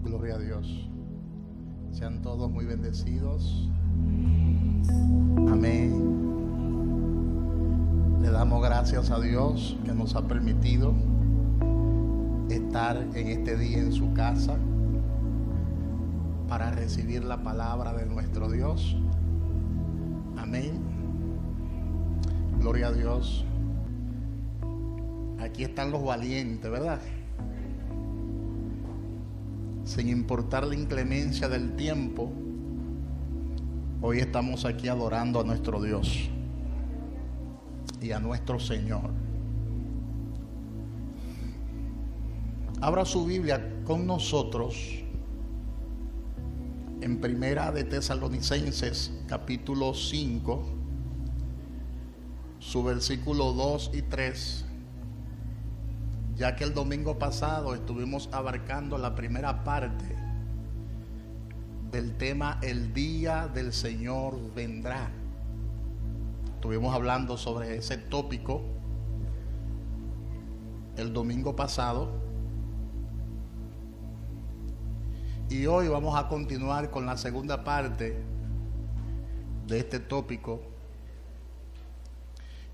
Gloria a Dios. Sean todos muy bendecidos. Amén. Le damos gracias a Dios que nos ha permitido estar en este día en su casa para recibir la palabra de nuestro Dios. Amén. Gloria a Dios. Aquí están los valientes, ¿verdad? Sin importar la inclemencia del tiempo, hoy estamos aquí adorando a nuestro Dios y a nuestro Señor. Abra su Biblia con nosotros en Primera de Tesalonicenses, capítulo 5, su versículo 2 y 3. Ya que el domingo pasado estuvimos abarcando la primera parte del tema El día del Señor vendrá. Estuvimos hablando sobre ese tópico el domingo pasado. Y hoy vamos a continuar con la segunda parte de este tópico,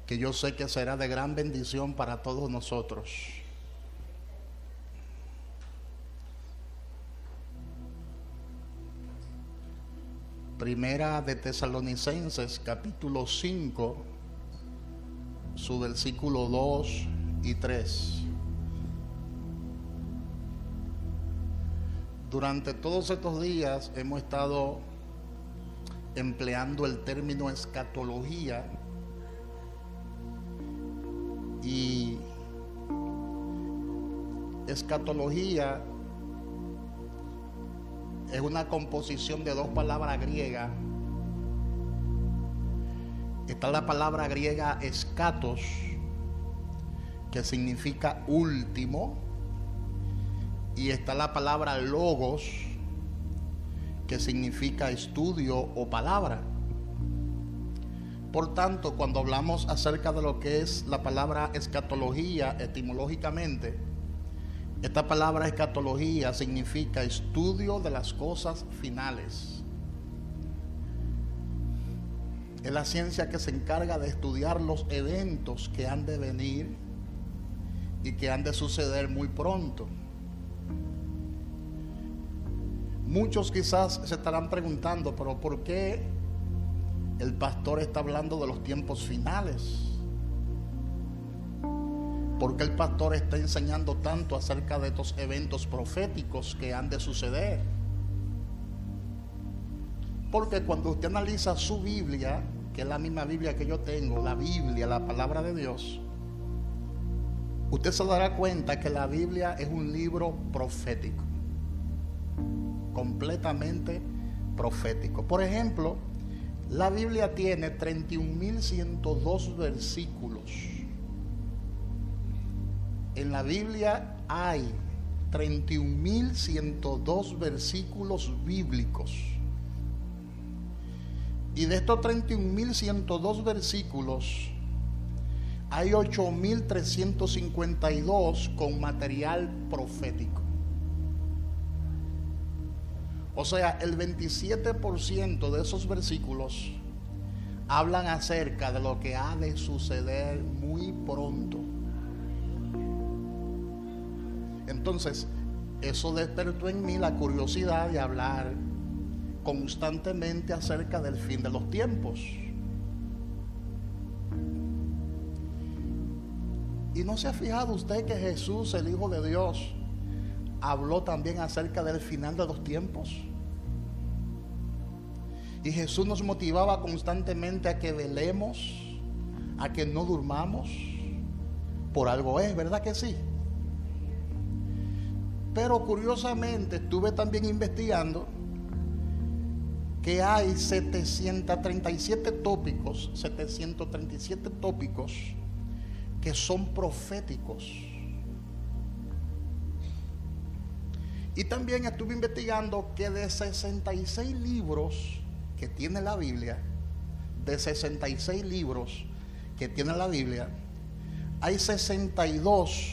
que yo sé que será de gran bendición para todos nosotros. Primera de Tesalonicenses, capítulo 5, su versículo 2 y 3. Durante todos estos días hemos estado empleando el término escatología, y escatología es una composición de dos palabras griegas. Está la palabra griega escatos, que significa último, y está la palabra logos, que significa estudio o palabra. Por tanto, cuando hablamos acerca de lo que es la palabra escatología etimológicamente, esta palabra escatología significa estudio de las cosas finales. Es la ciencia que se encarga de estudiar los eventos que han de venir y que han de suceder muy pronto. Muchos quizás se estarán preguntando, pero ¿por qué el pastor está hablando de los tiempos finales? ¿Por qué el pastor está enseñando tanto acerca de estos eventos proféticos que han de suceder? Porque cuando usted analiza su Biblia, que es la misma Biblia que yo tengo, la Biblia, la palabra de Dios, usted se dará cuenta que la Biblia es un libro profético, completamente profético. Por ejemplo, la Biblia tiene 31.102 versículos. En la Biblia hay 31.102 versículos bíblicos. Y de estos 31.102 versículos, hay 8.352 con material profético. O sea, el 27% de esos versículos hablan acerca de lo que ha de suceder muy pronto. Entonces, eso despertó en mí la curiosidad de hablar constantemente acerca del fin de los tiempos. ¿Y no se ha fijado usted que Jesús, el Hijo de Dios, habló también acerca del final de los tiempos? Y Jesús nos motivaba constantemente a que velemos, a que no durmamos. Por algo es, ¿verdad que sí? Pero curiosamente estuve también investigando que hay 737 tópicos que son proféticos. Y también estuve investigando que de 66 libros que tiene la Biblia, hay 62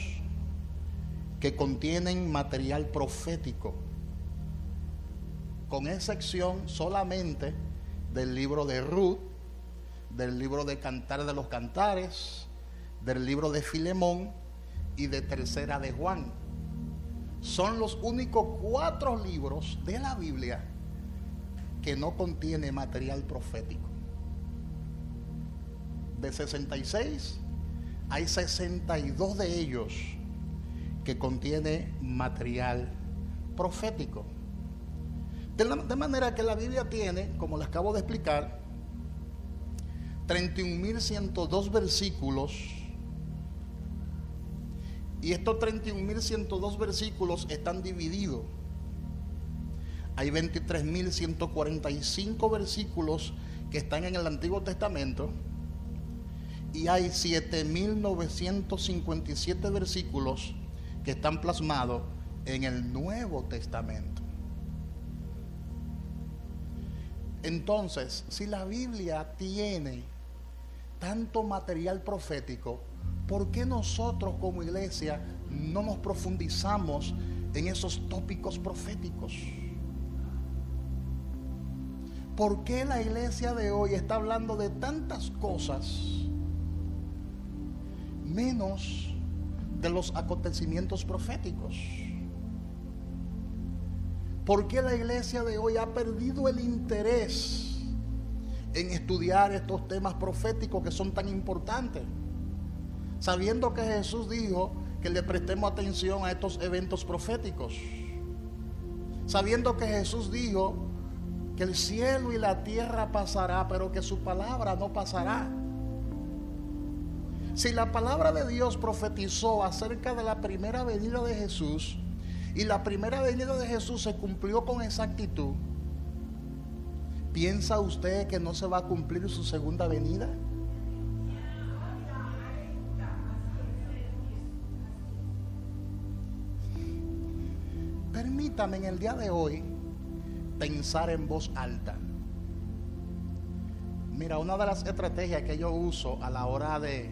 que contienen material profético. con excepción solamente del libro de Ruth, del libro de Cantar de los Cantares, del libro de Filemón y de Tercera de Juan. Son los únicos 4 libros de la Biblia que no contiene material profético. De 66, hay 62 de ellos que contiene material profético. De manera que la Biblia tiene, como les acabo de explicar, 31.102 versículos. Y estos 31.102 versículos están divididos. Hay 23.145 versículos que están en el Antiguo Testamento y hay 7.957 versículos que están plasmados en el Nuevo Testamento. Entonces, si la Biblia tiene tanto material profético, ¿por qué nosotros como iglesia no nos profundizamos en esos tópicos proféticos? ¿Por qué la iglesia de hoy está hablando de tantas cosas menos de los acontecimientos proféticos? ¿Por qué la iglesia de hoy ha perdido el interés en estudiar estos temas proféticos que son tan importantes? Sabiendo que Jesús dijo que le prestemos atención a estos eventos proféticos. Sabiendo que Jesús dijo que el cielo y la tierra pasará, pero que su palabra no pasará. Si la palabra de Dios profetizó acerca de la primera venida de Jesús, y la primera venida de Jesús se cumplió con exactitud, ¿piensa usted que no se va a cumplir su segunda venida? Permítame en el día de hoy pensar en voz alta. Mira, una de las estrategias que yo uso a la hora de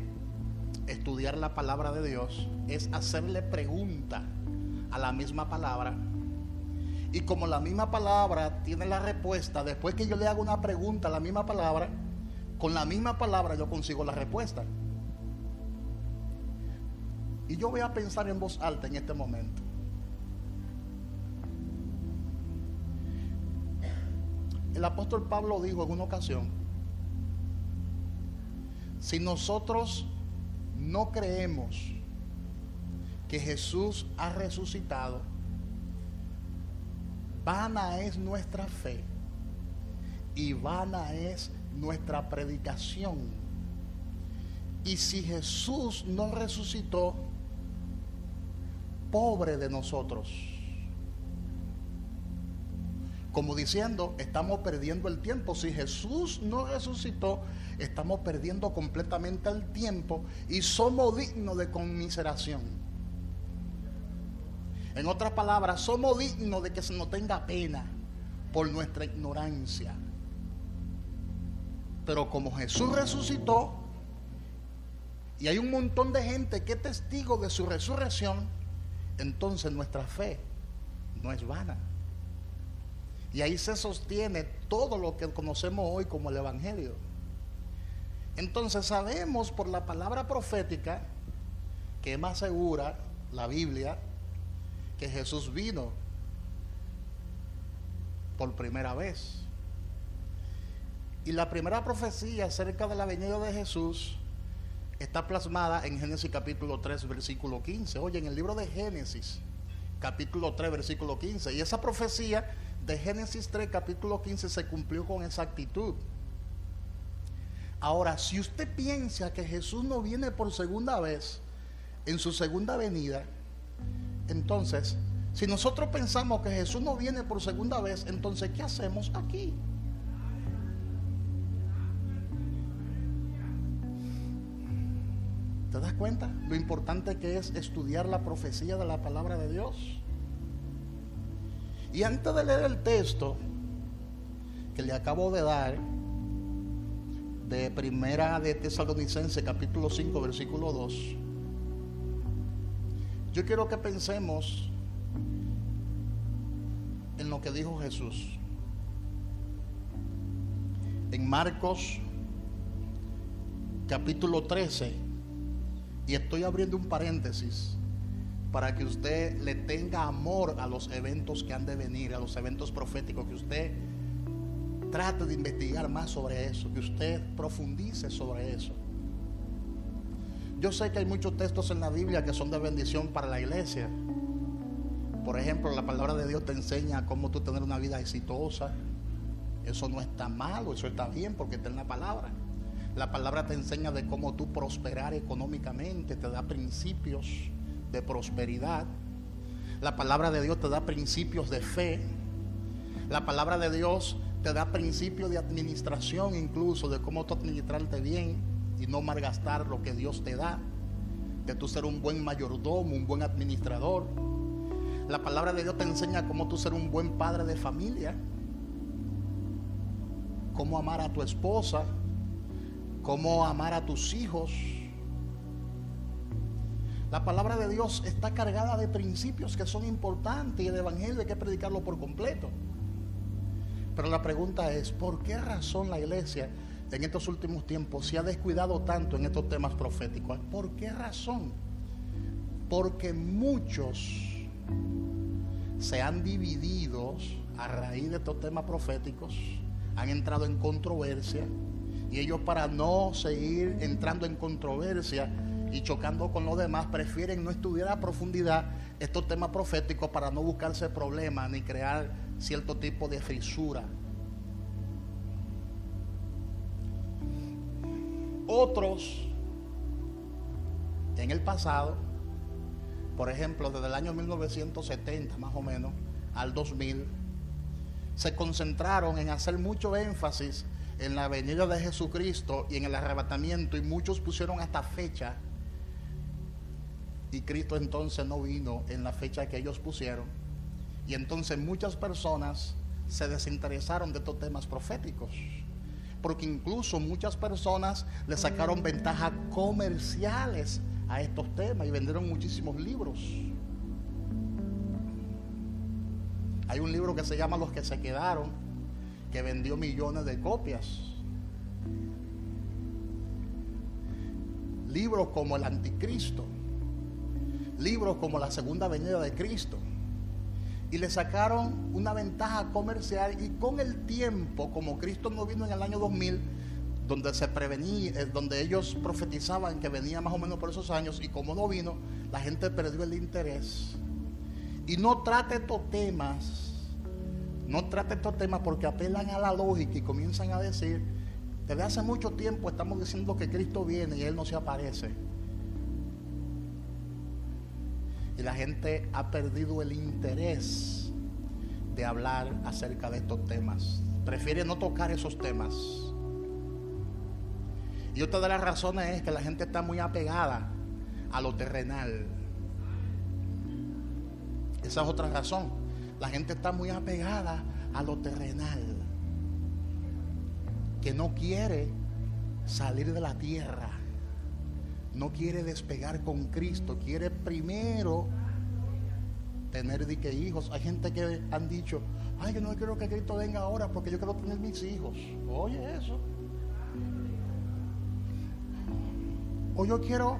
estudiar la palabra de Dios es hacerle pregunta a la misma palabra, y como la misma palabra tiene la respuesta, después que yo le hago una pregunta a la misma palabra, con la misma palabra yo consigo la respuesta. Y yo voy a pensar en voz alta en este momento. El apóstol Pablo dijo en una ocasión: si nosotros no creemos que Jesús ha resucitado, vana es nuestra fe y vana es nuestra predicación. Y si Jesús no resucitó, pobre de nosotros. Como diciendo, estamos perdiendo el tiempo. Si Jesús no resucitó, estamos perdiendo completamente el tiempo y somos dignos de conmiseración. En otras palabras, somos dignos de que se nos tenga pena por nuestra ignorancia. Pero como Jesús resucitó y hay un montón de gente que es testigo de su resurrección, entonces nuestra fe no es vana. Y ahí se sostiene todo lo que conocemos hoy como el Evangelio. Entonces sabemos por la palabra profética, que es más segura, la Biblia, que Jesús vino por primera vez. Y la primera profecía acerca de la venida de Jesús está plasmada en Génesis capítulo 3, versículo 15. Oye, en el libro de Génesis, capítulo 3, versículo 15. Y esa profecía de Génesis 3, capítulo 15 se cumplió con exactitud. Ahora, si usted piensa que Jesús no viene por segunda vez, en su segunda venida, entonces, si nosotros pensamos que Jesús no viene por segunda vez, entonces, ¿qué hacemos aquí? ¿Te das cuenta lo importante que es estudiar la profecía de la palabra de Dios? Y antes de leer el texto que le acabo de dar, de Primera de Tesalonicenses capítulo 5 versículo 2, yo quiero que pensemos en lo que dijo Jesús. en Marcos capítulo 13, y estoy abriendo un paréntesis para que usted le tenga amor a los eventos que han de venir, a los eventos proféticos, que usted trate de investigar más sobre eso, que usted profundice sobre eso. Yo sé que hay muchos textos en la Biblia que son de bendición para la iglesia. Por ejemplo, la palabra de Dios te enseña cómo tú tener una vida exitosa. Eso no está malo, eso está bien porque está en la palabra. La palabra te enseña de cómo tú prosperar económicamente, te da principios de prosperidad. La palabra de Dios te da principios de fe. La palabra de Dios te da principios de administración, incluso de cómo tú administrarte bien y no malgastar lo que Dios te da, de tú ser un buen mayordomo, un buen administrador. La palabra de Dios te enseña cómo tú ser un buen padre de familia, cómo amar a tu esposa, cómo amar a tus hijos. La palabra de Dios está cargada de principios que son importantes, y el evangelio hay que predicarlo por completo. Pero la pregunta es, ¿por qué razón la iglesia en estos últimos tiempos se ha descuidado tanto en estos temas proféticos? ¿Por qué razón? Porque muchos se han dividido a raíz de estos temas proféticos, han entrado en controversia, y ellos, para no seguir entrando en controversia y chocando con los demás, prefieren no estudiar a profundidad estos temas proféticos para no buscarse problemas ni crear cierto tipo de fisura. Otros en el pasado, por ejemplo desde el año 1970 más o menos al 2000, se concentraron en hacer mucho énfasis en la venida de Jesucristo y en el arrebatamiento, y muchos pusieron hasta fecha, y Cristo entonces no vino en la fecha que ellos pusieron, y entonces muchas personas se desinteresaron de estos temas proféticos, porque incluso muchas personas le sacaron ventajas comerciales a estos temas y vendieron muchísimos libros. Hay un libro que se llama Los que se quedaron, que vendió millones de copias. Libros como El Anticristo, libros como La Segunda Venida de Cristo, y le sacaron una ventaja comercial. Y con el tiempo, como Cristo no vino en el año 2000, donde se prevenía, donde ellos profetizaban que venía más o menos por esos años, y como no vino, la gente perdió el interés. Y no trate estos temas porque apelan a la lógica y comienzan a decir, desde hace mucho tiempo estamos diciendo que Cristo viene y Él no se aparece. Y la gente ha perdido el interés de hablar acerca de estos temas. Prefiere no tocar esos temas. Y otra de las razones es que la gente está muy apegada a lo terrenal. Esa es otra razón. La gente está muy apegada a lo terrenal, que no quiere salir de la tierra, no quiere despegar con Cristo, quiere primero tener hijos. Hay gente que han dicho, ay, yo no quiero que Cristo venga ahora porque yo quiero tener mis hijos. Oye eso. O yo quiero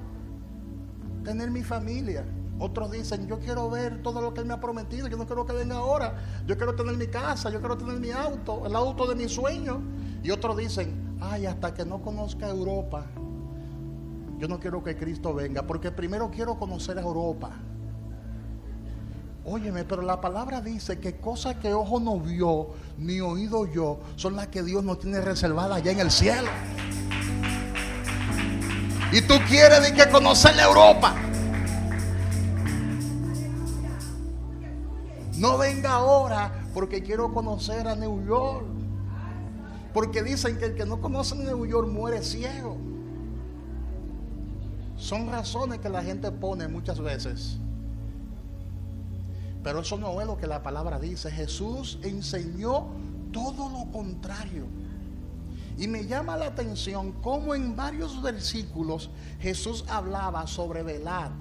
tener mi familia. Otros dicen, yo quiero ver todo lo que Él me ha prometido, yo no quiero que venga ahora, yo quiero tener mi casa, yo quiero tener mi auto, el auto de mis sueños. Y otros dicen, ay, hasta que no conozca Europa, yo no quiero que Cristo venga, porque primero quiero conocer a Europa. Óyeme, pero la palabra dice que cosas que ojo no vio, ni oído yo, son las que Dios nos tiene reservadas allá en el cielo. Y tú quieres de que conocer la Europa. No venga ahora porque quiero conocer a New York. Porque dicen que el que no conoce New York muere ciego. Son razones que la gente pone muchas veces. Pero eso no es lo que la palabra dice. Jesús enseñó todo lo contrario. Y me llama la atención cómo en varios versículos Jesús hablaba sobre velar.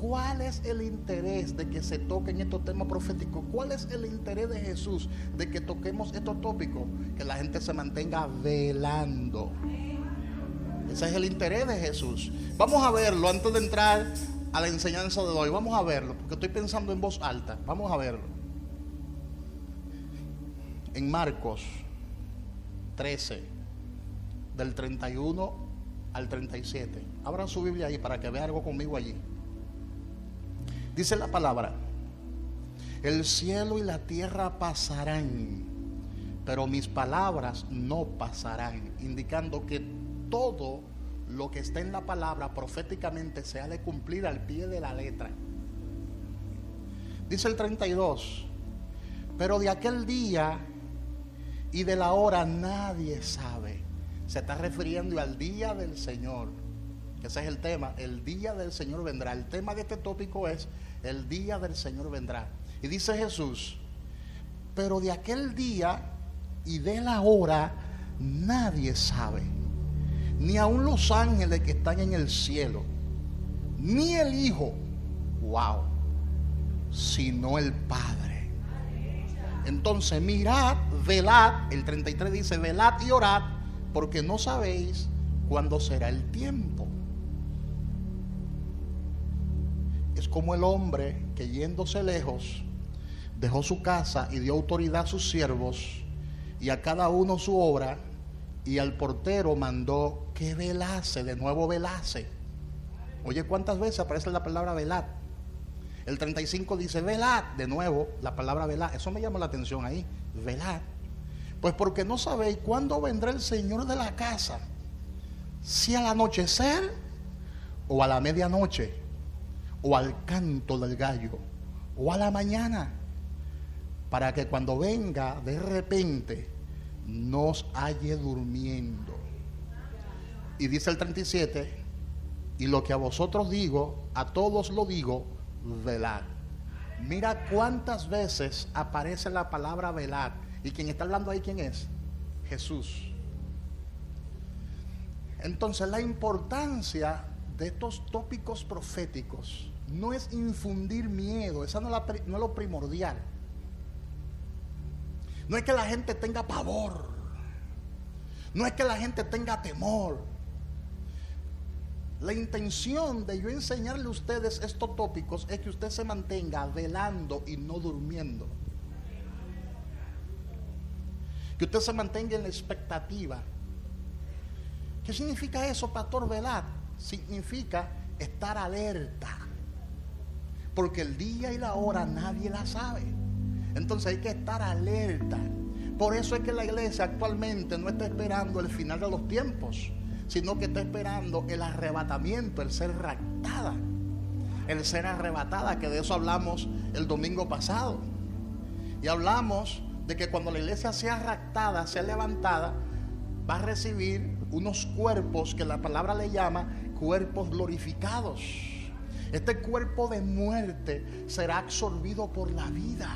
¿cuál es el interés de que se toquen estos temas proféticos? ¿Cuál es el interés de Jesús de que toquemos estos tópicos? Que la gente se mantenga velando. Ese es el interés de Jesús. Vamos a verlo antes de entrar a la enseñanza de hoy. Vamos a verlo, porque estoy pensando en voz alta. Vamos a verlo. En Marcos 13, del 31 al 37. Abran su Biblia ahí para que vea algo conmigo allí. Dice la palabra: el cielo y la tierra pasarán, pero mis palabras no pasarán, indicando que todo lo que está en la palabra proféticamente se ha de cumplir al pie de la letra. Dice el 32: pero de aquel día y de la hora nadie sabe. Se está refiriendo al día del Señor. Ese es el tema, el día del Señor vendrá. El tema de este tópico es: el día del Señor vendrá. Y dice Jesús: pero de aquel día y de la hora nadie sabe, ni aun los ángeles que están en el cielo, ni el Hijo, wow, sino el Padre. Entonces mirad, velad. El 33 dice: velad y orad, porque no sabéis cuándo será el tiempo. Es como el hombre que, yéndose lejos, dejó su casa y dio autoridad a sus siervos y a cada uno su obra, y al portero mandó que velase, de nuevo velase. Oye, ¿cuántas veces aparece la palabra velad? El 35 dice velad, de nuevo la palabra velad. Eso me llama la atención ahí, velad. Pues porque no sabéis cuándo vendrá el Señor de la casa, si al anochecer o a la medianoche, o al canto del gallo, o a la mañana, para que cuando venga de repente nos halle durmiendo. Y dice el 37: y lo que a vosotros digo, a todos lo digo, velad. Mira cuántas veces aparece la palabra velad. Y quien está hablando ahí, ¿quién es? Jesús. Entonces la importancia de estos tópicos proféticos no es infundir miedo. Eso no es lo primordial. No es que la gente tenga pavor, no es que la gente tenga temor. La intención de yo enseñarle a ustedes estos tópicos es que usted se mantenga velando y no durmiendo. Que usted se mantenga en la expectativa. ¿Qué significa eso, pastor? Velar significa estar alerta, porque el día y la hora nadie la sabe. Entonces hay que estar alerta. Por eso es que la iglesia actualmente no está esperando el final de los tiempos, sino que está esperando el arrebatamiento, el ser raptada. El ser arrebatada, que de eso hablamos el domingo pasado. Y hablamos de que cuando la iglesia sea raptada, sea levantada, va a recibir unos cuerpos que la palabra le llama cuerpos glorificados. Este cuerpo de muerte será absorbido por la vida.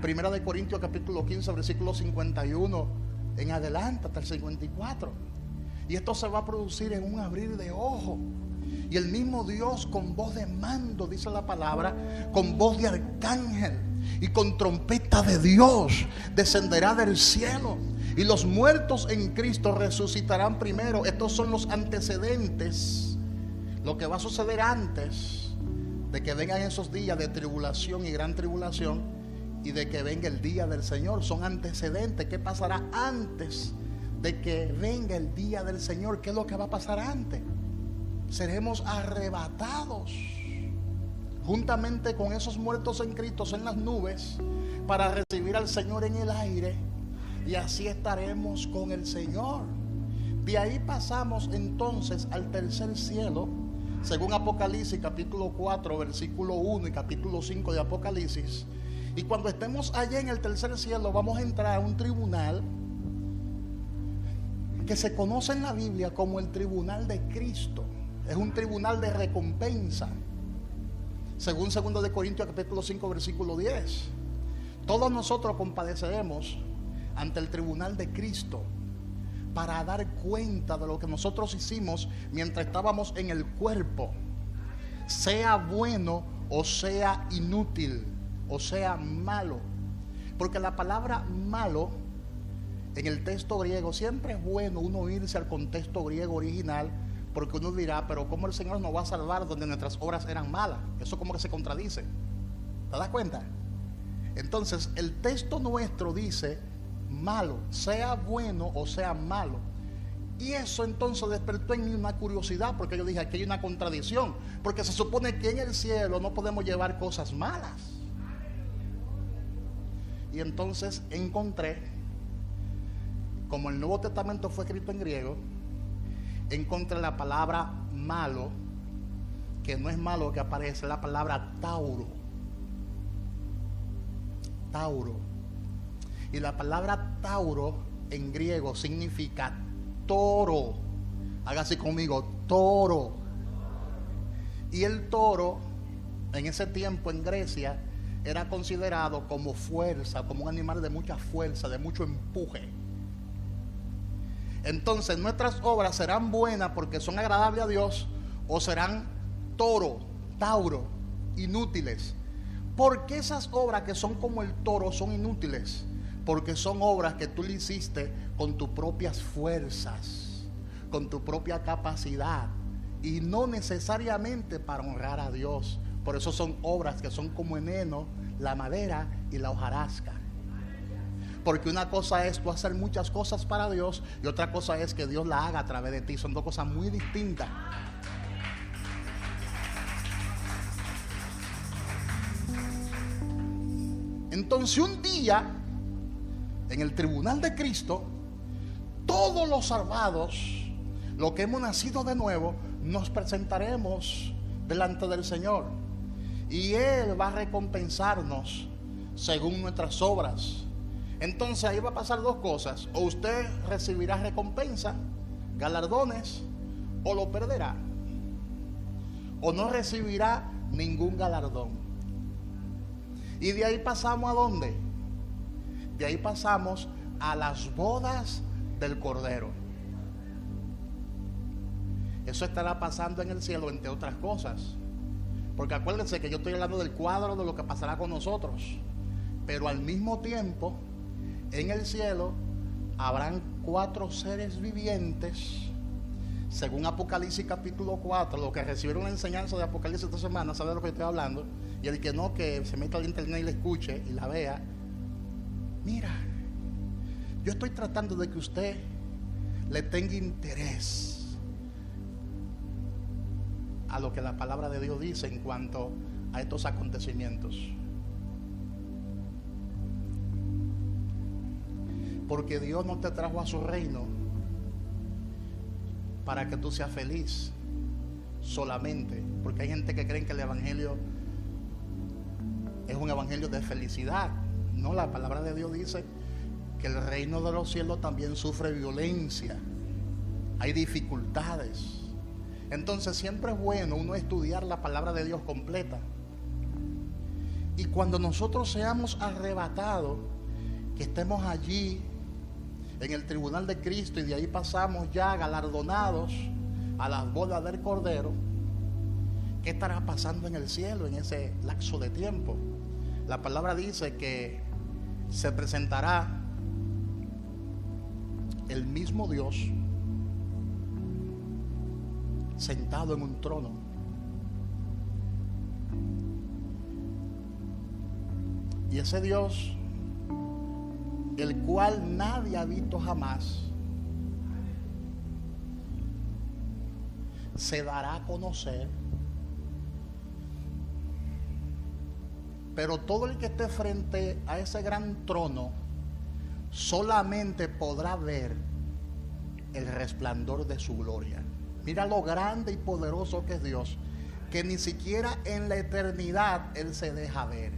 Primera de Corintios capítulo 15, versículo 51 en adelante hasta el 54. Y esto se va a producir en un abrir de ojos. Y el mismo Dios, con voz de mando, dice la palabra, con voz de arcángel y con trompeta de Dios, descenderá del cielo. Y los muertos en Cristo resucitarán primero. Estos son los antecedentes, lo que va a suceder antes de que vengan esos días de tribulación y gran tribulación, y de que venga el día del Señor. Son antecedentes. ¿Qué pasará antes de que venga el día del Señor? ¿Qué es lo que va a pasar antes? Seremos arrebatados juntamente con esos muertos en Cristo en las nubes, para recibir al Señor en el aire, y así estaremos con el Señor. De ahí pasamos entonces al tercer cielo, según Apocalipsis capítulo 4 versículo 1 y capítulo 5 de Apocalipsis. Y cuando estemos allá en el tercer cielo, vamos a entrar a un tribunal que se conoce en la Biblia como el tribunal de Cristo. Es un tribunal de recompensa, según 2 de Corintios capítulo 5 versículo 10. Todos nosotros compadeceremos ante el tribunal de Cristo para dar cuenta de lo que nosotros hicimos mientras estábamos en el cuerpo. sea bueno o sea inútil, o sea malo. Porque la palabra malo en el texto griego, siempre es bueno uno irse al contexto griego original, porque uno dirá, pero ¿cómo el Señor nos va a salvar donde nuestras obras eran malas? Eso como que se contradice. ¿Te das cuenta? Entonces el texto nuestro dice malo, sea bueno o sea malo. Y eso entonces despertó en mí una curiosidad, porque yo dije, aquí hay una contradicción, porque se supone que en el cielo no podemos llevar cosas malas. Y entonces encontré, como el Nuevo Testamento fue escrito en griego, encontré la palabra malo, que no es malo que aparece, la palabra tauro. Tauro. Y la palabra tauro en griego significa toro. Haga así conmigo, toro. Y el toro en ese tiempo en Grecia era considerado como fuerza, como un animal de mucha fuerza, de mucho empuje. Entonces nuestras obras serán buenas porque son agradables a Dios, o serán toro, tauro, inútiles. ¿Por qué esas obras que son como el toro son inútiles? Porque son obras que tú le hiciste con tus propias fuerzas, con tu propia capacidad, y no necesariamente para honrar a Dios. Por eso son obras que son como el heno, la madera y la hojarasca. Porque una cosa es tú hacer muchas cosas para Dios, y otra cosa es que Dios la haga a través de ti. Son dos cosas muy distintas. Entonces un día, en el tribunal de Cristo, todos los salvados, los que hemos nacido de nuevo, nos presentaremos delante del Señor. Y Él va a recompensarnos según nuestras obras. Entonces ahí va a pasar dos cosas: o usted recibirá recompensa, galardones, o lo perderá, o no recibirá ningún galardón. Y de ahí pasamos ¿a dónde? De ahí pasamos a las bodas del Cordero. Eso estará pasando en el cielo, entre otras cosas. Porque acuérdense que yo estoy hablando del cuadro de lo que pasará con nosotros. Pero al mismo tiempo, en el cielo habrán 4 seres vivientes, según Apocalipsis capítulo 4. Los que recibieron la enseñanza de Apocalipsis esta semana saben de lo que estoy hablando. Y el que no, que se meta al internet y la escuche y la vea. Mira, yo estoy tratando de que usted le tenga interés a lo que la palabra de Dios dice en cuanto a estos acontecimientos. Porque Dios no te trajo a su reino para que tú seas feliz solamente. Porque hay gente que cree que el evangelio es un evangelio de felicidad. No, la palabra de Dios dice que el reino de los cielos también sufre violencia. Hay dificultades. Entonces siempre es bueno uno estudiar la palabra de Dios completa. Y cuando nosotros seamos arrebatados, que estemos allí en el tribunal de Cristo, y de ahí pasamos ya galardonados a las bodas del Cordero, ¿qué estará pasando en el cielo en ese lapso de tiempo? La palabra dice que se presentará el mismo Dios sentado en un trono. Y ese Dios, el cual nadie ha visto jamás, se dará a conocer. Pero todo el que esté frente a ese gran trono solamente podrá ver el resplandor de su gloria. Mira lo grande y poderoso que es Dios, que ni siquiera en la eternidad Él se deja ver.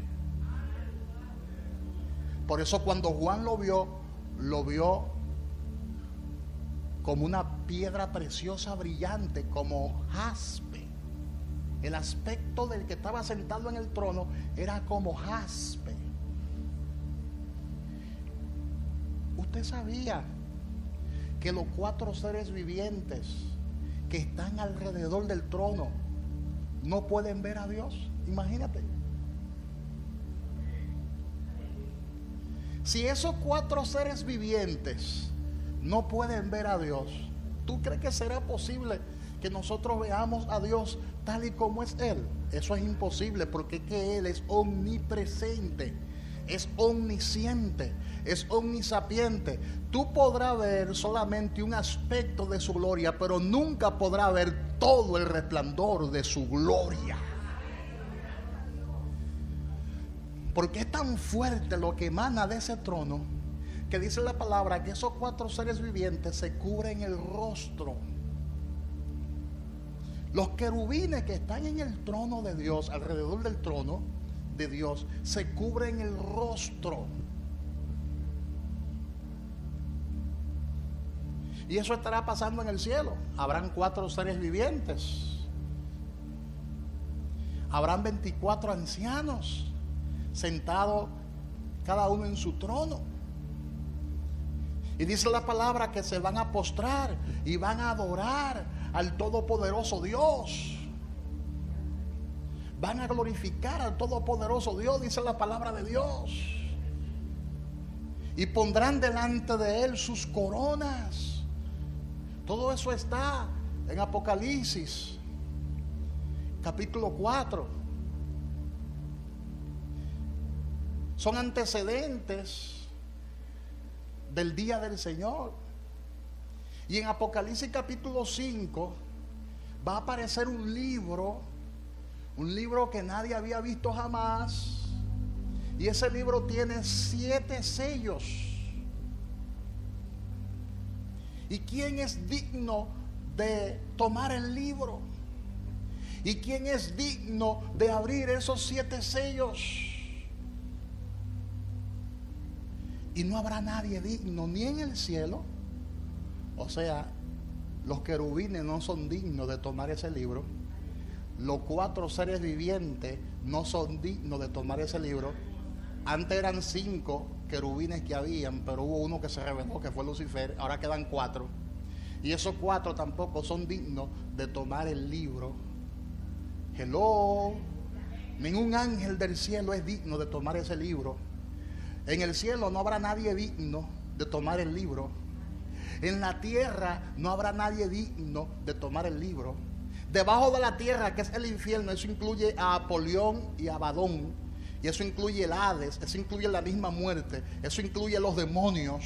Por eso cuando Juan lo vio como una piedra preciosa, brillante, como jaspe. El aspecto del que estaba sentado en el trono era como jaspe. Usted sabía que los 4 seres vivientes que están alrededor del trono no pueden ver a Dios. Imagínate. Si esos 4 seres vivientes no pueden ver a Dios, ¿tú crees que será posible que nosotros veamos a Dios tal y como es Él? Eso es imposible, porque es que Él es omnipresente, es omnisciente, es omnisapiente. Tú podrás ver solamente un aspecto de su gloria, pero nunca podrás ver todo el resplandor de su gloria. Porque es tan fuerte lo que emana de ese trono, que dice la palabra que esos 4 seres vivientes se cubren el rostro. Los querubines que están en el trono de Dios, alrededor del trono de Dios, se cubren el rostro. Y eso estará pasando en el cielo. Habrán 4 seres vivientes. Habrán 24 ancianos sentados cada uno en su trono. Y dice la palabra que se van a postrar y van a adorar al todopoderoso Dios. Van a glorificar al todopoderoso Dios, dice la palabra de Dios. Y pondrán delante de Él sus coronas. Todo eso está en Apocalipsis, capítulo 4. Son antecedentes del día del Señor. Y en Apocalipsis capítulo 5 va a aparecer un libro que nadie había visto jamás. Y ese libro tiene 7 sellos. ¿Y quién es digno de tomar el libro? ¿Y quién es digno de abrir esos 7 sellos? Y no habrá nadie digno, ni en el cielo. O sea, los querubines no son dignos de tomar ese libro. Los 4 seres vivientes no son dignos de tomar ese libro. Antes eran 5 querubines que habían, pero hubo uno que se rebeló, que fue Lucifer. Ahora quedan 4. Y esos 4 tampoco son dignos de tomar el libro. Hello. Ningún ángel del cielo es digno de tomar ese libro. En el cielo no habrá nadie digno de tomar el libro. En la tierra no habrá nadie digno de tomar el libro. Debajo de la tierra, que es el infierno, eso incluye a Apolión y a Abadón. Y eso incluye el Hades, eso incluye la misma muerte, eso incluye los demonios,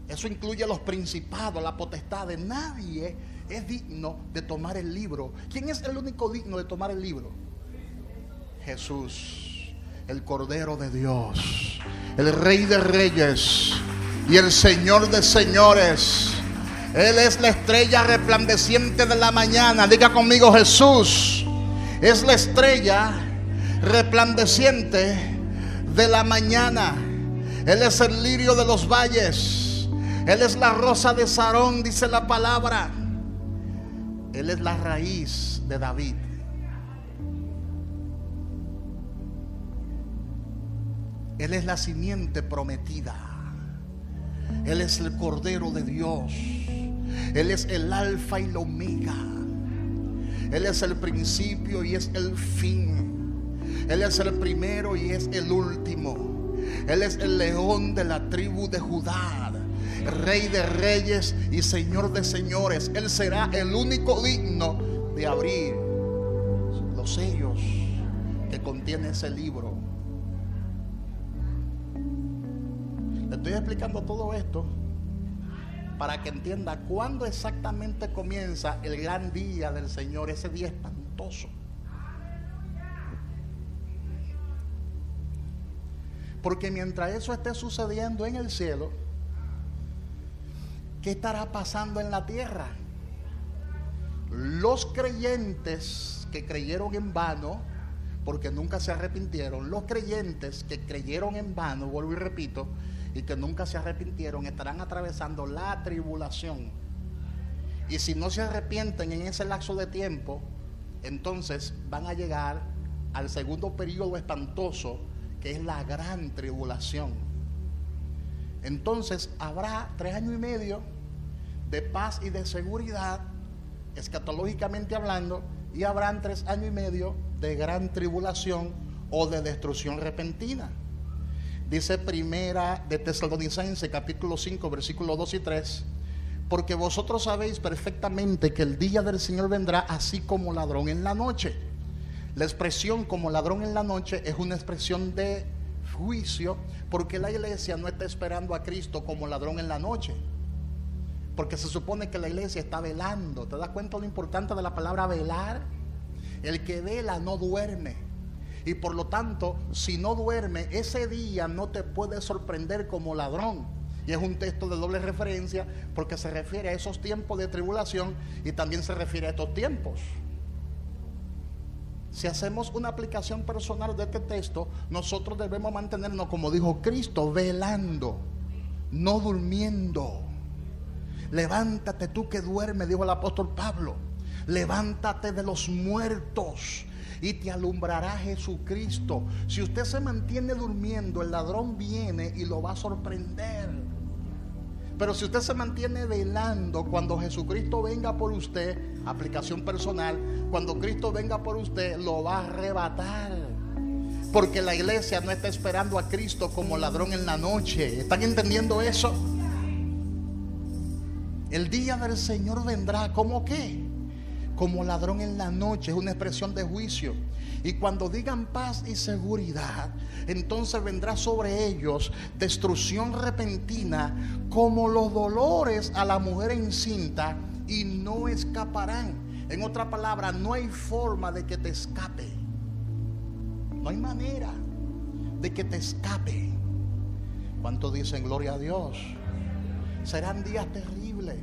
eso incluye los principados, la potestad. Nadie es digno de tomar el libro. ¿Quién es el único digno de tomar el libro? Jesús, el Cordero de Dios, el Rey de Reyes y el Señor de Señores. Él es la estrella resplandeciente de la mañana. Diga conmigo: Jesús es la estrella resplandeciente de la mañana. Él es el lirio de los valles. Él es la rosa de Sarón, dice la palabra. Él es la raíz de David. Él es la simiente prometida. Él es el Cordero de Dios. Él es el Alfa y la Omega. Él es el principio y es el fin. Él es el primero y es el último. Él es el león de la tribu de Judá, Rey de reyes y Señor de señores. Él será el único digno de abrir los sellos que contiene ese libro. Le estoy explicando todo esto para que entienda cuándo exactamente comienza el gran día del Señor, ese día espantoso. Porque mientras eso esté sucediendo en el cielo, ¿qué estará pasando en la tierra? Los creyentes que creyeron en vano, porque nunca se arrepintieron, los creyentes que creyeron en vano, vuelvo y repito, y que nunca se arrepintieron, estarán atravesando la tribulación. Y si no se arrepienten en ese lapso de tiempo, entonces van a llegar al segundo periodo espantoso, que es la gran tribulación. Entonces habrá 3 años y medio de paz y de seguridad, escatológicamente hablando, y habrán 3 años y medio de gran tribulación o de destrucción repentina. Dice primera de Tesalonicenses capítulo 5 versículos 2 y 3: porque vosotros sabéis perfectamente que el día del Señor vendrá así como ladrón en la noche. La expresión como ladrón en la noche es una expresión de juicio, porque la iglesia no está esperando a Cristo como ladrón en la noche, porque se supone que la iglesia está velando. ¿Te das cuenta lo importante de la palabra velar? El que vela no duerme, y por lo tanto, si no duerme, ese día no te puede sorprender como ladrón. Y es un texto de doble referencia, porque se refiere a esos tiempos de tribulación y también se refiere a estos tiempos. Si hacemos una aplicación personal de este texto, nosotros debemos mantenernos, como dijo Cristo, velando, no durmiendo. Levántate tú que duermes, dijo el apóstol Pablo. Levántate de los muertos y te alumbrará Jesucristo. Si usted se mantiene durmiendo, el ladrón viene y lo va a sorprender. Pero si usted se mantiene velando, cuando Jesucristo venga por usted, aplicación personal, cuando Cristo venga por usted, lo va a arrebatar. Porque la iglesia no está esperando a Cristo como ladrón en la noche. ¿Están entendiendo eso? El día del Señor vendrá, ¿cómo qué? Como ladrón en la noche. Es una expresión de juicio. Y cuando digan paz y seguridad, entonces vendrá sobre ellos destrucción repentina, como los dolores a la mujer encinta, y no escaparán. En otra palabra, no hay forma de que te escape. No hay manera de que te escape. ¿Cuántos dicen gloria a Dios? Serán días terribles.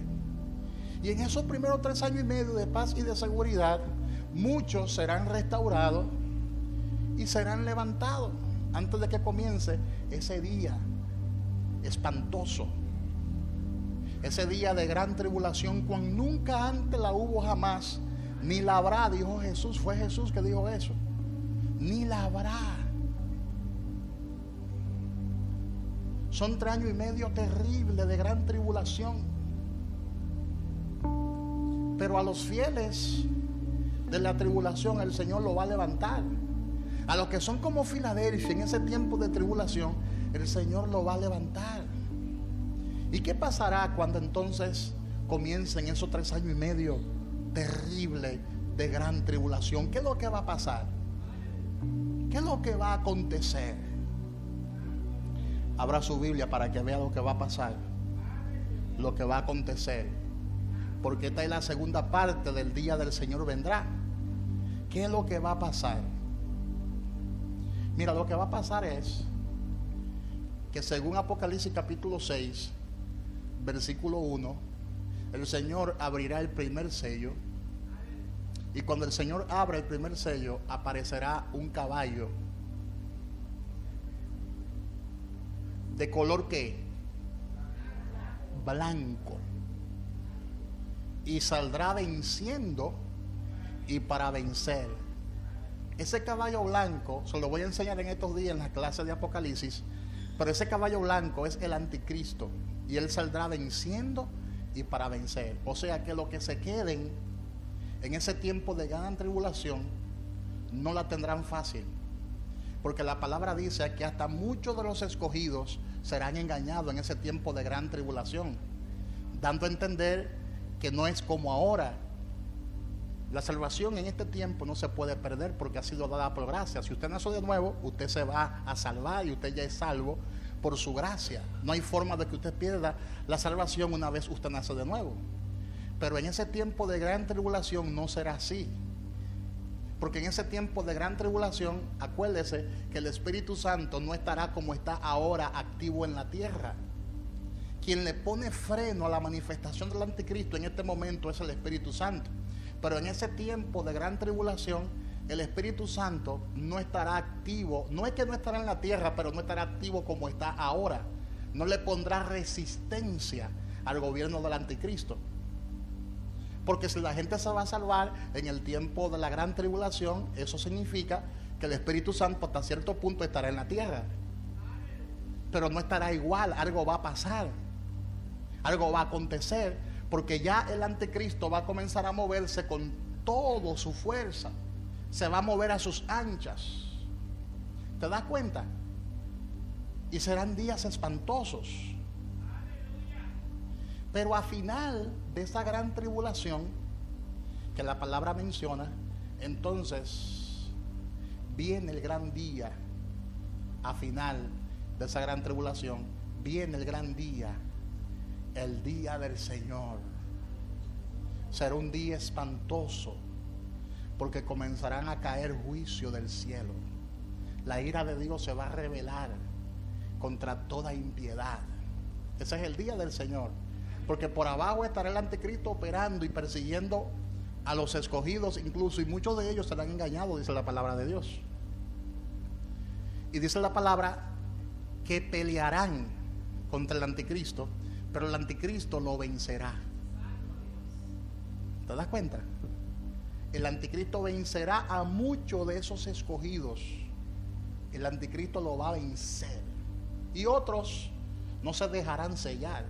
Y en esos primeros 3 años y medio de paz y de seguridad, muchos serán restaurados y serán levantados antes de que comience ese día espantoso, ese día de gran tribulación, cuando nunca antes la hubo jamás, ni la habrá, dijo Jesús. Fue Jesús que dijo eso. Ni la habrá. Son 3 años y medio terribles de gran tribulación. Pero a los fieles de la tribulación el Señor lo va a levantar. A los que son como Filadelfia en ese tiempo de tribulación, el Señor lo va a levantar. ¿Y qué pasará cuando entonces comiencen esos 3 años y medio terribles de gran tribulación? ¿Qué es lo que va a pasar? ¿Qué es lo que va a acontecer? Abra su Biblia para que vea lo que va a pasar, lo que va a acontecer, porque esta es la segunda parte del día del Señor vendrá. ¿Qué es lo que va a pasar? Mira, lo que va a pasar es que según Apocalipsis capítulo 6 versículo 1, el Señor abrirá el primer sello, y cuando el Señor abra el primer sello, aparecerá un caballo de color ¿qué? Blanco, y saldrá venciendo y para vencer. Ese caballo blanco, se lo voy a enseñar en estos días en la clase de Apocalipsis, pero ese caballo blanco es el anticristo, y él saldrá venciendo y para vencer. O sea que los que se queden en ese tiempo de gran tribulación no la tendrán fácil, porque la palabra dice que hasta muchos de los escogidos serán engañados en ese tiempo de gran tribulación, dando a entender que no es como ahora. La salvación en este tiempo no se puede perder porque ha sido dada por gracia. Si usted nació de nuevo, usted se va a salvar y usted ya es salvo por su gracia. No hay forma de que usted pierda la salvación una vez usted nace de nuevo. Pero en ese tiempo de gran tribulación no será así. Porque en ese tiempo de gran tribulación, acuérdese que el Espíritu Santo no estará como está ahora activo en la tierra. Quien le pone freno a la manifestación del anticristo en este momento es el Espíritu Santo. Pero en ese tiempo de gran tribulación, el Espíritu Santo no estará activo. No es que no estará en la tierra, pero no estará activo como está ahora. No le pondrá resistencia al gobierno del anticristo. Porque si la gente se va a salvar en el tiempo de la gran tribulación, eso significa que el Espíritu Santo hasta cierto punto estará en la tierra. Pero no estará igual, algo va a pasar, algo va a acontecer, porque ya el anticristo va a comenzar a moverse con toda su fuerza, se va a mover a sus anchas. ¿Te das cuenta? Y serán días espantosos. Pero a final de esa gran tribulación que la palabra menciona, entonces viene el gran día. A final de esa gran tribulación viene el gran día, el día del Señor. Será un día espantoso, porque comenzarán a caer juicio del cielo. La ira de Dios se va a revelar contra toda impiedad. Ese es el día del Señor, porque por abajo estará el anticristo operando y persiguiendo a los escogidos incluso, y muchos de ellos serán engañados, dice la palabra de Dios. Y dice la palabra que pelearán contra el anticristo, pero el anticristo lo vencerá. ¿Te das cuenta? El anticristo vencerá a muchos de esos escogidos. El anticristo lo va a vencer. Y otros no se dejarán sellar.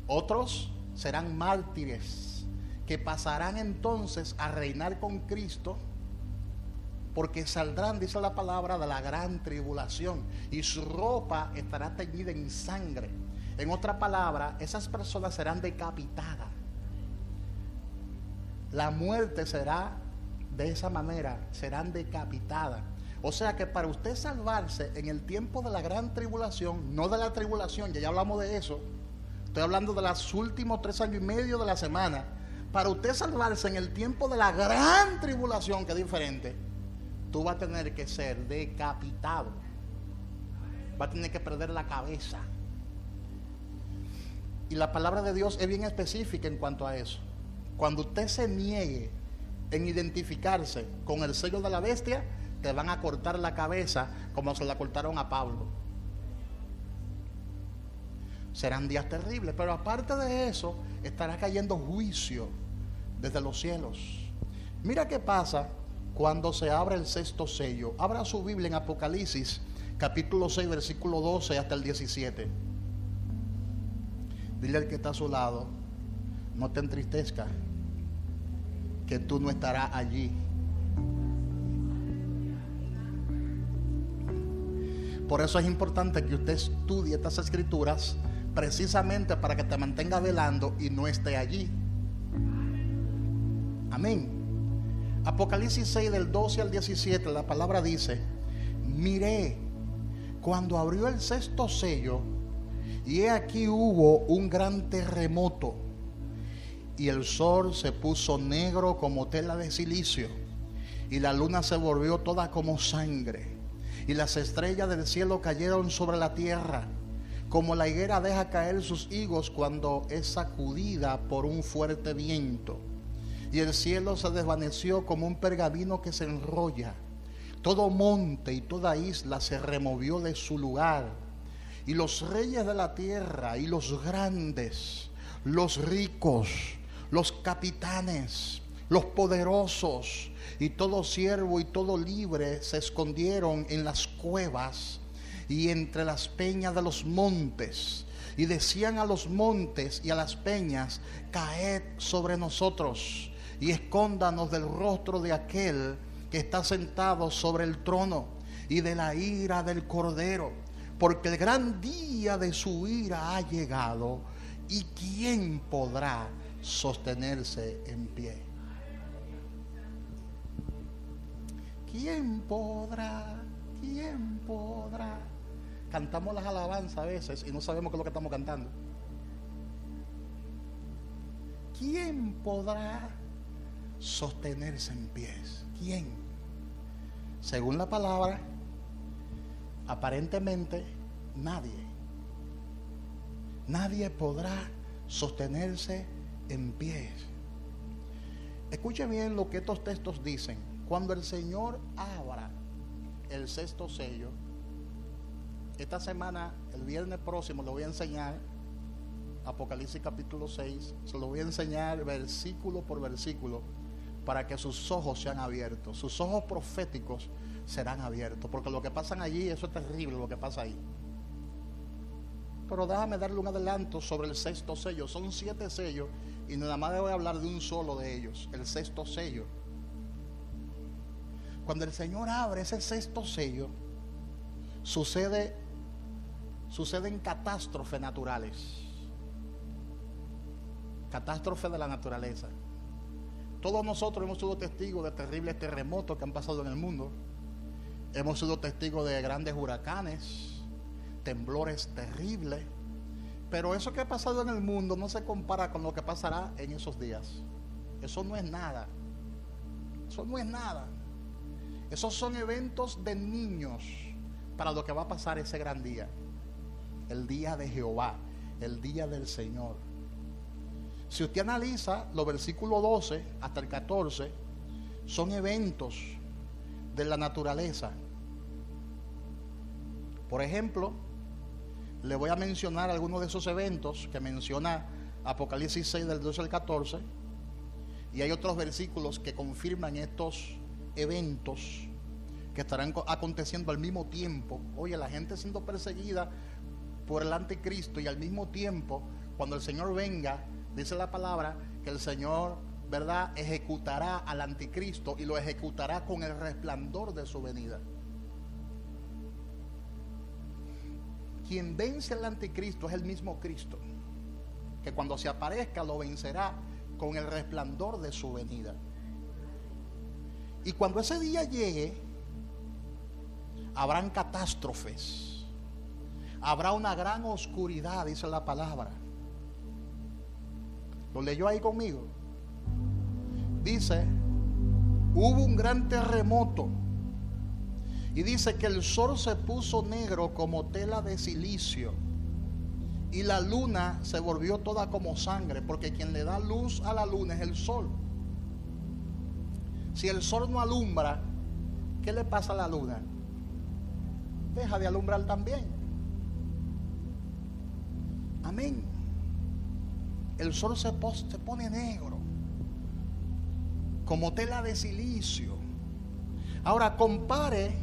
Otros serán mártires que pasarán entonces a reinar con Cristo, porque saldrán, dice la palabra, de la gran tribulación, y su ropa estará teñida en sangre. En otra palabra, esas personas serán decapitadas. La muerte será de esa manera, serán decapitadas. O sea que para usted salvarse en el tiempo de la gran tribulación, no de la tribulación, ya hablamos de eso, estoy hablando de los últimos 3 años y medio de la semana. Para usted salvarse en el tiempo de la gran tribulación, que es diferente, tú vas a tener que ser decapitado, vas a tener que perder la cabeza. Y la palabra de Dios es bien específica en cuanto a eso. Cuando usted se niegue en identificarse con el sello de la bestia, te van a cortar la cabeza como se la cortaron a Pablo. Serán días terribles, pero aparte de eso, estará cayendo juicio desde los cielos. Mira qué pasa cuando se abre el 6º sello. Abra su Biblia en Apocalipsis, capítulo 6, versículo 12 hasta el 17. Dile al que está a su lado, no te entristezcas, que tú no estarás allí. Por eso es importante que usted estudie estas escrituras, precisamente para que te mantenga velando y no esté allí. Amén. Apocalipsis 6 del 12 al 17, la palabra dice: miré cuando abrió el 6º sello, y he aquí hubo un gran terremoto, y el sol se puso negro como tela de silicio, y la luna se volvió toda como sangre, y las estrellas del cielo cayeron sobre la tierra, como la higuera deja caer sus higos cuando es sacudida por un fuerte viento. Y el cielo se desvaneció como un pergamino que se enrolla. Todo monte y toda isla se removió de su lugar. Y los reyes de la tierra y los grandes, los ricos, los capitanes, los poderosos y todo siervo y todo libre se escondieron en las cuevas y entre las peñas de los montes, y decían a los montes y a las peñas: caed sobre nosotros y escóndanos del rostro de aquel que está sentado sobre el trono y de la ira del Cordero, porque el gran día de su ira ha llegado, y ¿quién podrá sostenerse en pie? ¿Quién podrá? ¿Quién podrá? Cantamos las alabanzas a veces y no sabemos qué es lo que estamos cantando. ¿Quién podrá sostenerse en pies? ¿Quién? Según la palabra, aparentemente nadie. Nadie podrá sostenerse en pies. Escuche bien lo que estos textos dicen. Cuando el Señor abra el 6º sello, esta semana, el viernes próximo, le voy a enseñar Apocalipsis capítulo 6. Se lo voy a enseñar versículo por versículo, para que sus ojos sean abiertos, sus ojos proféticos serán abiertos, porque lo que pasa allí, eso es terrible lo que pasa ahí. Pero déjame darle un adelanto sobre el sexto sello. Son 7 sellos y nada más le voy a hablar de un solo de ellos, el sexto sello. Cuando el Señor abre ese sexto sello, suceden catástrofes naturales. Catástrofes de la naturaleza. Todos nosotros hemos sido testigos de terribles terremotos que han pasado en el mundo. Hemos sido testigos de grandes huracanes, temblores terribles. Pero eso que ha pasado en el mundo no se compara con lo que pasará en esos días. Eso no es nada. Eso no es nada. Esos son eventos de niños para lo que va a pasar ese gran día. El día de Jehová, el día del Señor. Si usted analiza los versículos 12 hasta el 14, son eventos de la naturaleza. Por ejemplo, le voy a mencionar algunos de esos eventos que menciona Apocalipsis 6 del 12 al 14, y hay otros versículos que confirman estos eventos que estarán aconteciendo al mismo tiempo. Oye, la gente siendo perseguida por el anticristo, y al mismo tiempo, cuando el Señor venga, dice la palabra que el Señor, ¿verdad?, ejecutará al anticristo, y lo ejecutará con el resplandor de su venida. Quien vence al anticristo es el mismo Cristo, que cuando se aparezca lo vencerá con el resplandor de su venida. Y cuando ese día llegue, habrán catástrofes, habrá una gran oscuridad, dice la palabra. ¿Lo leyó ahí conmigo? Dice, hubo un gran terremoto, y dice que el sol se puso negro como tela de silicio, y la luna se volvió toda como sangre, porque quien le da luz a la luna es el sol. Si el sol no alumbra, ¿qué le pasa a la luna? Deja de alumbrar también. Amén. El sol se pone negro como tela de silicio. Ahora compare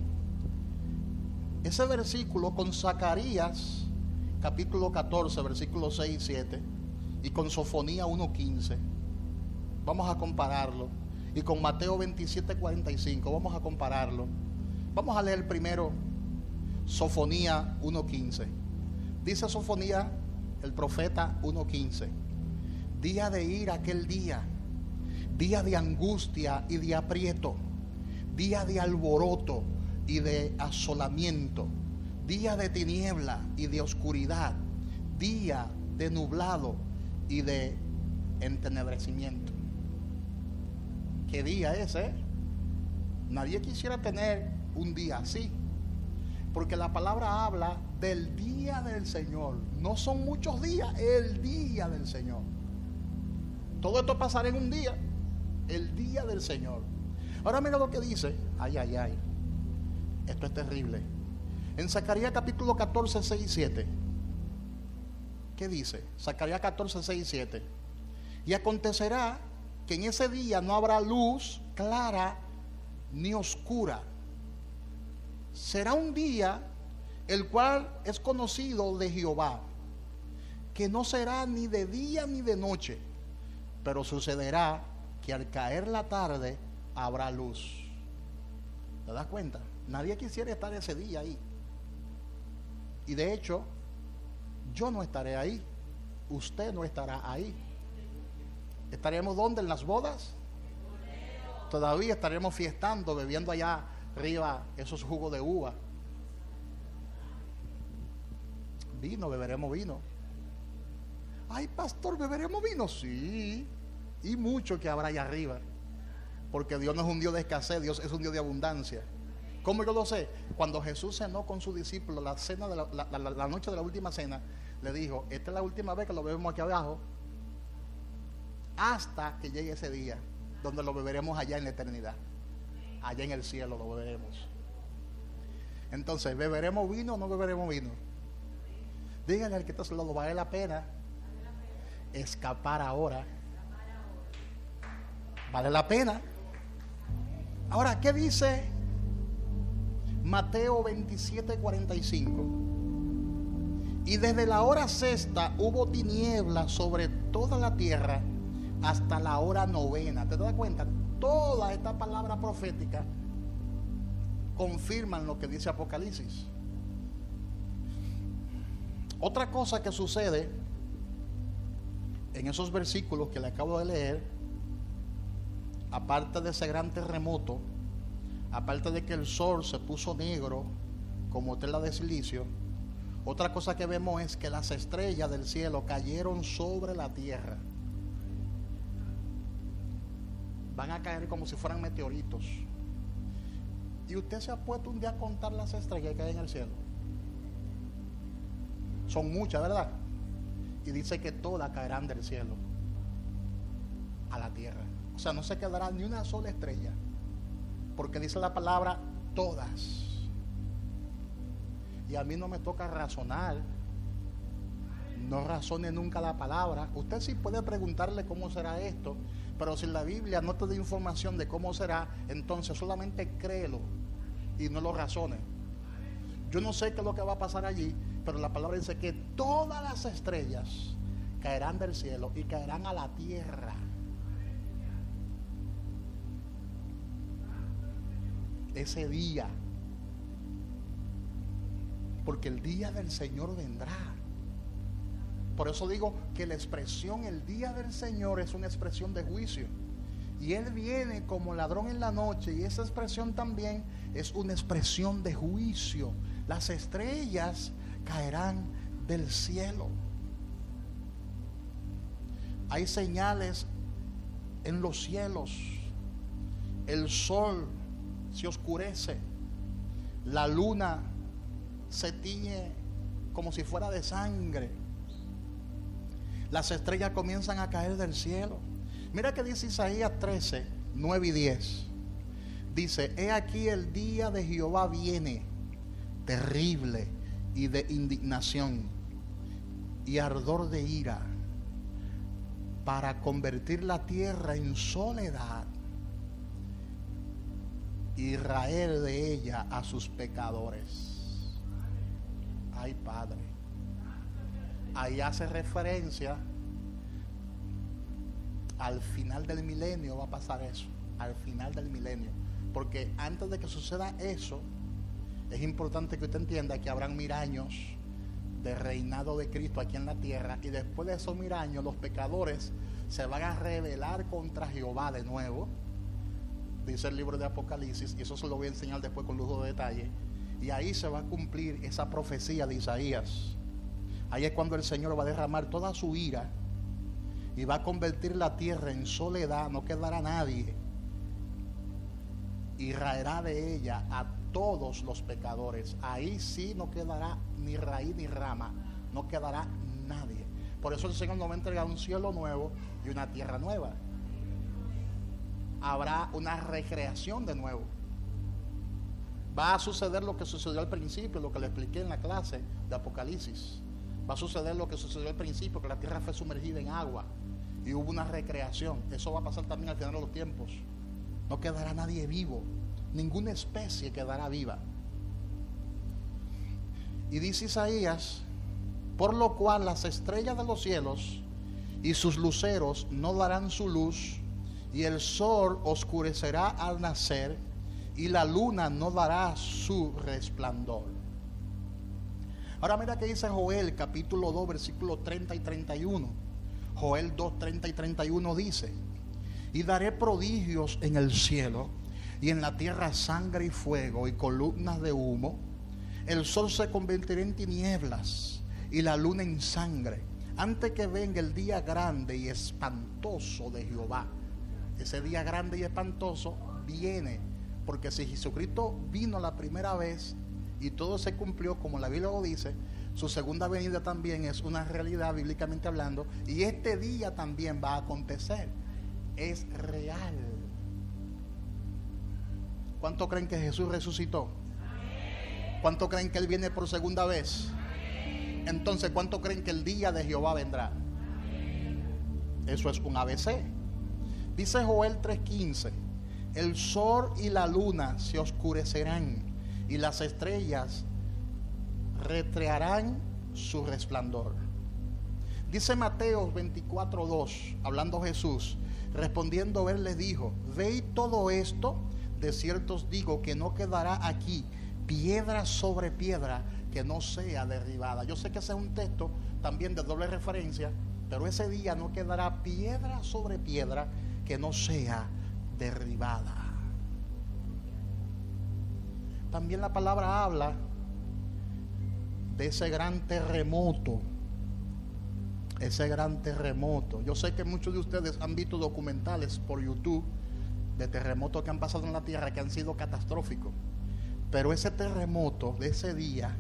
ese versículo con Zacarías capítulo 14 versículos 6 y 7, y con Sofonía 1:15. Vamos a compararlo. Y con Mateo 27:45. Vamos a compararlo. Vamos a leer primero Sofonía 1:15. Dice Sofonía, el profeta, 1:15. Día de ira aquel día, día de angustia y de aprieto, día de alboroto y de asolamiento, día de tiniebla y de oscuridad, día de nublado y de entenebrecimiento. ¿Qué día es, Nadie quisiera tener un día así, porque la palabra habla del día del Señor. No son muchos días, el día del Señor. Todo esto pasará en un día, el día del Señor. Ahora mira lo que dice. Ay, ay, ay. Esto es terrible. En Zacarías capítulo 14, 6 y 7. ¿Qué dice? Zacarías 14, 6 y 7. Y acontecerá que en ese día no habrá luz clara ni oscura. Será un día el cual es conocido de Jehová, que no será ni de día ni de noche, pero sucederá que al caer la tarde habrá luz. ¿Te das cuenta? Nadie quisiera estar ese día ahí. Y de hecho, yo no estaré ahí. Usted no estará ahí. ¿Estaremos dónde? ¿En las bodas? Todavía estaremos fiestando, bebiendo allá arriba esos jugos de uva. Vino, beberemos vino. Ay, pastor, ¿beberemos vino? Sí. Y mucho que habrá allá arriba. Porque Dios no es un Dios de escasez, Dios es un Dios de abundancia. ¿Cómo yo lo sé? Cuando Jesús cenó con sus discípulos la cena de la noche de la última cena, le dijo, esta es la última vez que lo bebemos aquí abajo, hasta que llegue ese día, donde lo beberemos allá en la eternidad. Allá en el cielo lo beberemos. Entonces, ¿beberemos vino o no beberemos vino? Díganle al que está a su lado, vale la pena escapar ahora. Vale la pena. Ahora, ¿qué dice Mateo 27:45? Y desde la hora sexta hubo tinieblas sobre toda la tierra hasta la hora novena. ¿Te das cuenta? Toda esta palabra profética confirman lo que dice Apocalipsis. Otra cosa que sucede en esos versículos que le acabo de leer, aparte de ese gran terremoto, aparte de que el sol se puso negro como tela de silicio, otra cosa que vemos es que las estrellas del cielo cayeron sobre la tierra. Van a caer como si fueran meteoritos. ¿Y usted se ha puesto un día a contar las estrellas que hay en el cielo? Son muchas, ¿verdad? Y dice que todas caerán del cielo a la tierra. O sea, no se quedará ni una sola estrella, porque dice la palabra todas. Y a mí no me toca razonar. No razone nunca la palabra. Usted sí puede preguntarle cómo será esto, pero si la Biblia no te da información de cómo será, entonces solamente créelo y no lo razone. Yo no sé qué es lo que va a pasar allí, pero la palabra dice que todas las estrellas caerán del cielo y caerán a la tierra. Ese día, porque el día del Señor vendrá. Por eso digo que la expresión el día del Señor es una expresión de juicio, y Él viene como ladrón en la noche, y esa expresión también es una expresión de juicio. Las estrellas caerán del cielo. Hay señales en los cielos. El sol se oscurece, la luna se tiñe como si fuera de sangre, las estrellas comienzan a caer del cielo. Mira que dice Isaías 13, 9 y 10. Dice: he aquí el día de Jehová viene, terrible y de indignación y ardor de ira, para convertir la tierra en soledad y raer de ella a sus pecadores. Ay, Padre. Ahí hace referencia al final del milenio. Va a pasar eso, al final del milenio, porque antes de que suceda eso, es importante que usted entienda que habrán 1000 años de reinado de Cristo aquí en la tierra, y después de esos 1000 años los pecadores se van a rebelar contra Jehová de nuevo, dice el libro de Apocalipsis, y eso se lo voy a enseñar después con lujo de detalle. Y ahí se va a cumplir esa profecía de Isaías. Ahí es cuando el Señor va a derramar toda su ira y va a convertir la tierra en soledad, no quedará nadie, y raerá de ella a todos los pecadores. Ahí sí no quedará ni raíz ni rama, no quedará nadie. Por eso el Señor nos va a entregar un cielo nuevo y una tierra nueva. Habrá una recreación de nuevo. Va a suceder lo que sucedió al principio, lo que le expliqué en la clase de Apocalipsis. Va a suceder lo que sucedió al principio, que la tierra fue sumergida en agua y hubo una recreación. Eso va a pasar también al final de los tiempos. No quedará nadie vivo, ninguna especie quedará viva. Y dice Isaías: por lo cual las estrellas de los cielos y sus luceros no darán su luz, y el sol oscurecerá al nacer, y la luna no dará su resplandor. Ahora mira que dice Joel capítulo 2 versículos 30 y 31. Joel 2, 30 y 31 dice: y daré prodigios en el cielo y en la tierra sangre y fuego y columnas de humo. El sol se convertirá en tinieblas y la luna en sangre, antes que venga el día grande y espantoso de Jehová. Ese día grande y espantoso viene, porque si Jesucristo vino la primera vez y todo se cumplió como la Biblia lo dice, su segunda venida también es una realidad bíblicamente hablando, y este día también va a acontecer. Es real. ¿Cuánto creen que Jesús resucitó? ¿Cuánto creen que Él viene por segunda vez? Entonces, ¿cuánto creen que el día de Jehová vendrá? Eso es un ABC. Dice Joel 3:15: el sol y la luna se oscurecerán y las estrellas retrearán su resplandor. Dice Mateo 24:2, hablando Jesús, respondiendo él les dijo: ¿veis todo esto? De cierto os digo que no quedará aquí piedra sobre piedra que no sea derribada. Yo sé que ese es un texto también de doble referencia, pero ese día no quedará piedra sobre piedra que no sea derribada. También la palabra habla de ese gran terremoto. Ese gran terremoto. Yo sé que muchos de ustedes han visto documentales por YouTube de terremotos que han pasado en la tierra que han sido catastróficos. Pero ese terremoto de ese día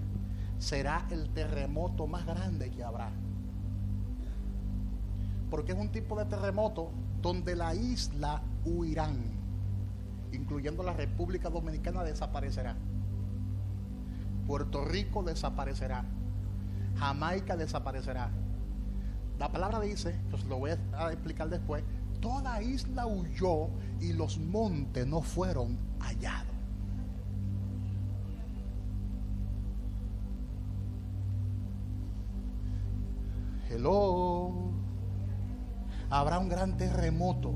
será el terremoto más grande que habrá. Porque es un tipo de terremoto donde la isla huirán, incluyendo la República Dominicana, desaparecerá. Puerto Rico desaparecerá. Jamaica desaparecerá. La palabra dice, pues lo voy a explicar después, toda isla huyó y los montes no fueron hallados. Hello. Habrá un gran terremoto.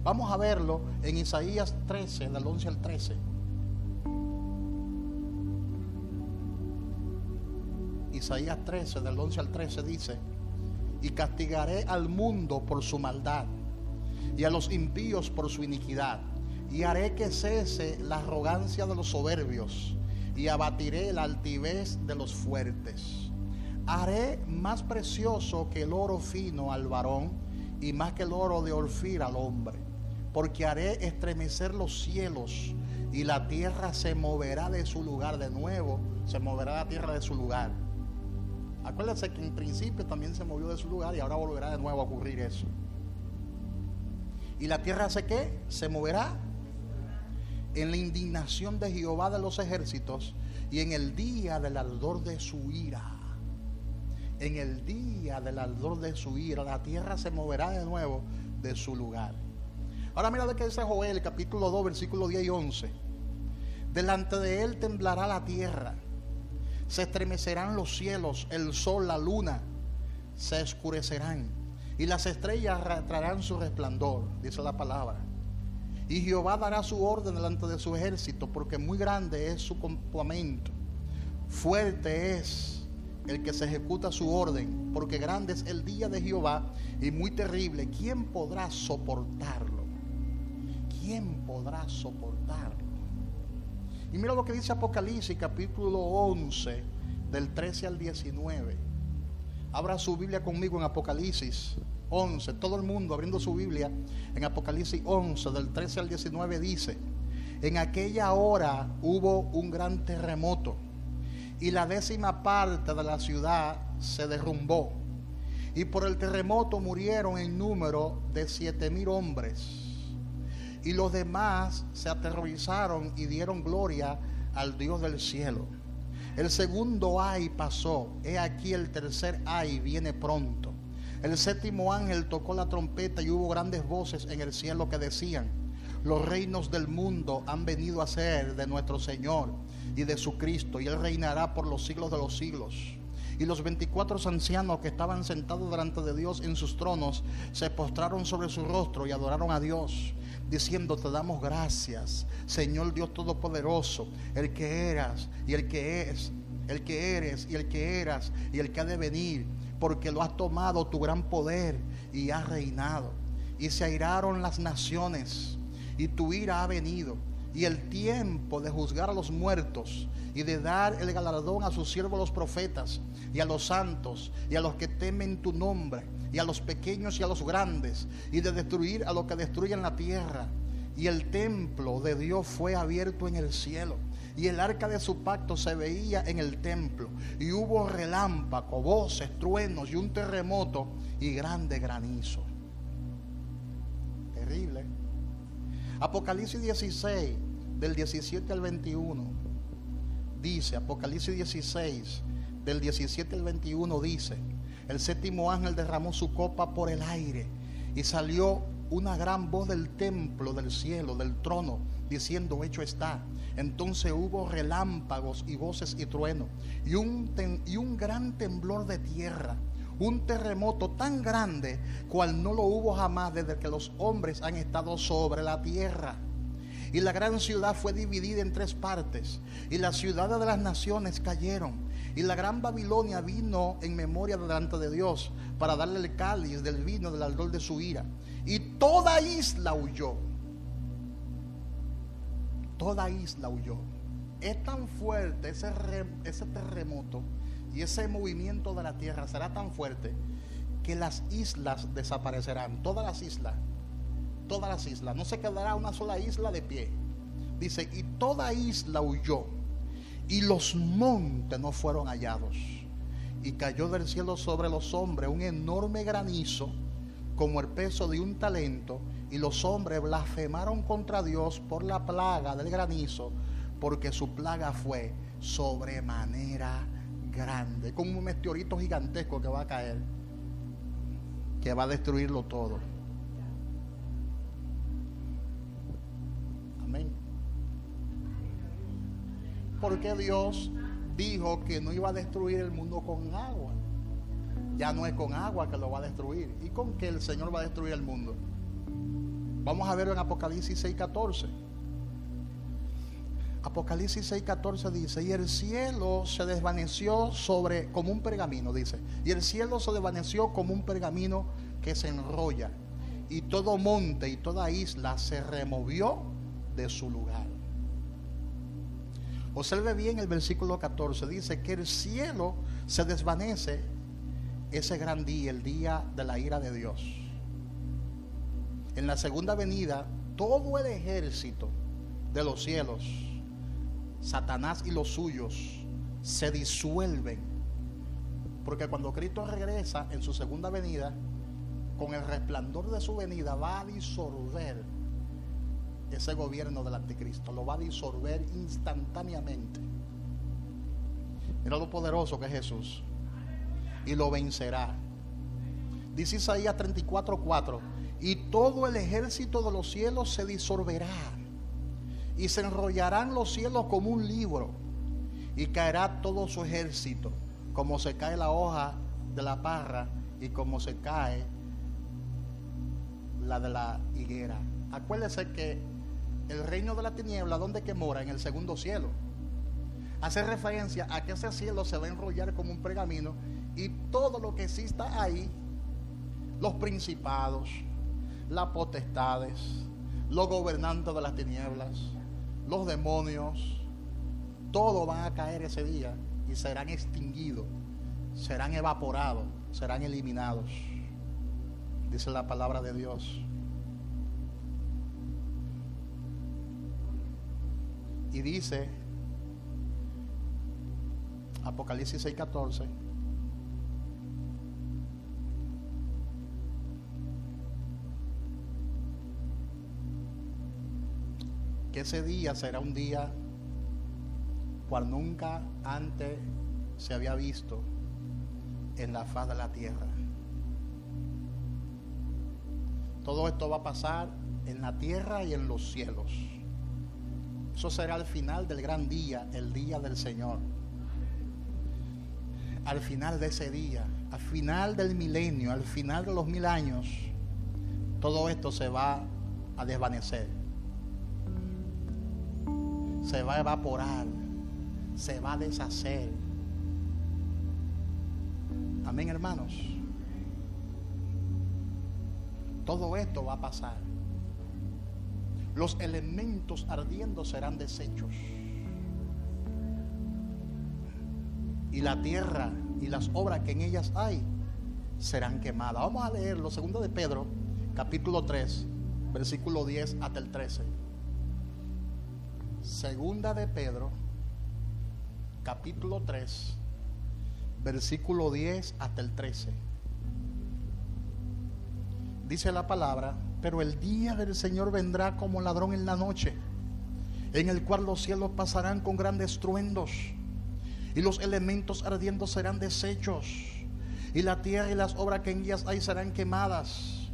Vamos a verlo en Isaías 13, del 11 al 13. Isaías 13, del 11 al 13 dice: y castigaré al mundo por su maldad, y a los impíos por su iniquidad, y haré que cese la arrogancia de los soberbios, y abatiré la altivez de los fuertes. Haré más precioso que el oro fino al varón, y más que el oro de Ofir al hombre, porque haré estremecer los cielos, y la tierra se moverá de su lugar. De nuevo se moverá la tierra de su lugar. Acuérdense que en principio también se movió de su lugar y ahora volverá de nuevo a ocurrir eso. ¿Y la tierra hace qué? Se moverá en la indignación de Jehová de los ejércitos y en el día del ardor de su ira. En el día del ardor de su ira, la tierra se moverá de nuevo de su lugar. Ahora mira lo que dice Joel, capítulo 2, versículos 10 y 11. Delante de él temblará la tierra, se estremecerán los cielos, el sol, la luna se oscurecerán y las estrellas traerán su resplandor, dice la palabra. Y Jehová dará su orden delante de su ejército, porque muy grande es su campamento, fuerte es el que se ejecuta su orden, porque grande es el día de Jehová y muy terrible. ¿Quién podrá soportarlo? ¿Quién podrá soportarlo? Y mira lo que dice Apocalipsis capítulo 11 del 13 al 19. Abra su Biblia conmigo en Apocalipsis 11. Todo el mundo abriendo su Biblia en Apocalipsis 11 del 13 al 19 dice: en aquella hora hubo un gran terremoto y la 10ª parte de la ciudad se derrumbó, y por el terremoto murieron en número de 7,000 hombres. Y los demás se aterrorizaron y dieron gloria al Dios del cielo. El segundo ay pasó, he aquí el tercer ay viene pronto. El 7º ángel tocó la trompeta y hubo grandes voces en el cielo que decían: los reinos del mundo han venido a ser de nuestro Señor y de su Cristo, y Él reinará por los siglos de los siglos. Y los 24 ancianos que estaban sentados delante de Dios en sus tronos se postraron sobre su rostro y adoraron a Dios, diciendo: te damos gracias, Señor Dios Todopoderoso, el que eras y el que es, el que eres y el que eras y el que ha de venir, porque lo has tomado tu gran poder y has reinado. Y se airaron las naciones, y tu ira ha venido, y el tiempo de juzgar a los muertos y de dar el galardón a sus siervos los profetas y a los santos y a los que temen tu nombre, y a los pequeños y a los grandes, y de destruir a los que destruyen la tierra. Y el templo de Dios fue abierto en el cielo, y el arca de su pacto se veía en el templo, y hubo relámpagos, voces, truenos y un terremoto y grande granizo. Terrible. Apocalipsis 16 del 17 al 21 dice, Apocalipsis 16 del 17 al 21 dice: el 7º ángel derramó su copa por el aire, y salió una gran voz del templo, del cielo, del trono, diciendo: hecho está. Entonces hubo relámpagos y voces y truenos, y un gran temblor de tierra, un terremoto tan grande cual no lo hubo jamás desde que los hombres han estado sobre la tierra. Y la gran ciudad fue dividida en 3 partes, y las ciudades de las naciones cayeron. Y la gran Babilonia vino en memoria delante de Dios, para darle el cáliz del vino del ardor de su ira. Y toda isla huyó. Toda isla huyó. Es tan fuerte ese terremoto y ese movimiento de la tierra, será tan fuerte que las islas desaparecerán. Todas las islas. No se quedará una sola isla de pie. Dice: y toda isla huyó, y los montes no fueron hallados. Y cayó del cielo sobre los hombres un enorme granizo, como el peso de un talento. Y los hombres blasfemaron contra Dios por la plaga del granizo, porque su plaga fue sobremanera grande, como un meteorito gigantesco que va a caer, que va a destruirlo todo. Amén. Porque Dios dijo que no iba a destruir el mundo con agua. Ya no es con agua que lo va a destruir. ¿Y con qué el Señor va a destruir el mundo? Vamos a verlo en Apocalipsis 6:14. Apocalipsis 6:14 dice: y el cielo se desvaneció como un pergamino, dice. Y el cielo se desvaneció como un pergamino que se enrolla, y todo monte y toda isla se removió de su lugar. Observe bien el versículo 14. Dice que el cielo se desvanece ese gran día, el día de la ira de Dios. En la segunda venida, todo el ejército de los cielos, Satanás y los suyos, se disuelven. Porque cuando Cristo regresa en su segunda venida, con el resplandor de su venida, va a disolver ese gobierno del anticristo. Lo va a disolver instantáneamente. Mira lo poderoso que es Jesús. Y lo vencerá. Dice Isaías 34:4: y todo el ejército de los cielos se disolverá, y se enrollarán los cielos como un libro, y caerá todo su ejército, como se cae la hoja de la parra, y como se cae la de la higuera. Acuérdese que el reino de la tiniebla, ¿dónde que mora? En el segundo cielo. Hace referencia a que ese cielo se va a enrollar como un pergamino, y todo lo que exista ahí, los principados, las potestades, los gobernantes de las tinieblas, los demonios, todos van a caer ese día y serán extinguidos, serán evaporados, serán eliminados. Dice la palabra de Dios. Y dice Apocalipsis 6:14: que ese día será un día cual nunca antes se había visto en la faz de la tierra. Todo esto va a pasar en la tierra y en los cielos. Eso será al final del gran día, el día del Señor. Al final de ese día, al final del milenio, al final de los 1000 años, todo esto se va a desvanecer. Se va a evaporar, se va a deshacer. Amén, hermanos. Todo esto va a pasar. Los elementos ardiendo serán deshechos, y la tierra y las obras que en ellas hay serán quemadas. Vamos a leerlo, 2 de Pedro, capítulo 3, versículo 10 hasta el 13. Segunda de Pedro, capítulo 3, versículo 10 hasta el 13. Dice la palabra: pero el día del Señor vendrá como ladrón en la noche, en el cual los cielos pasarán con grandes estruendos, y los elementos ardiendo serán deshechos, y la tierra y las obras que en ellas hay serán quemadas.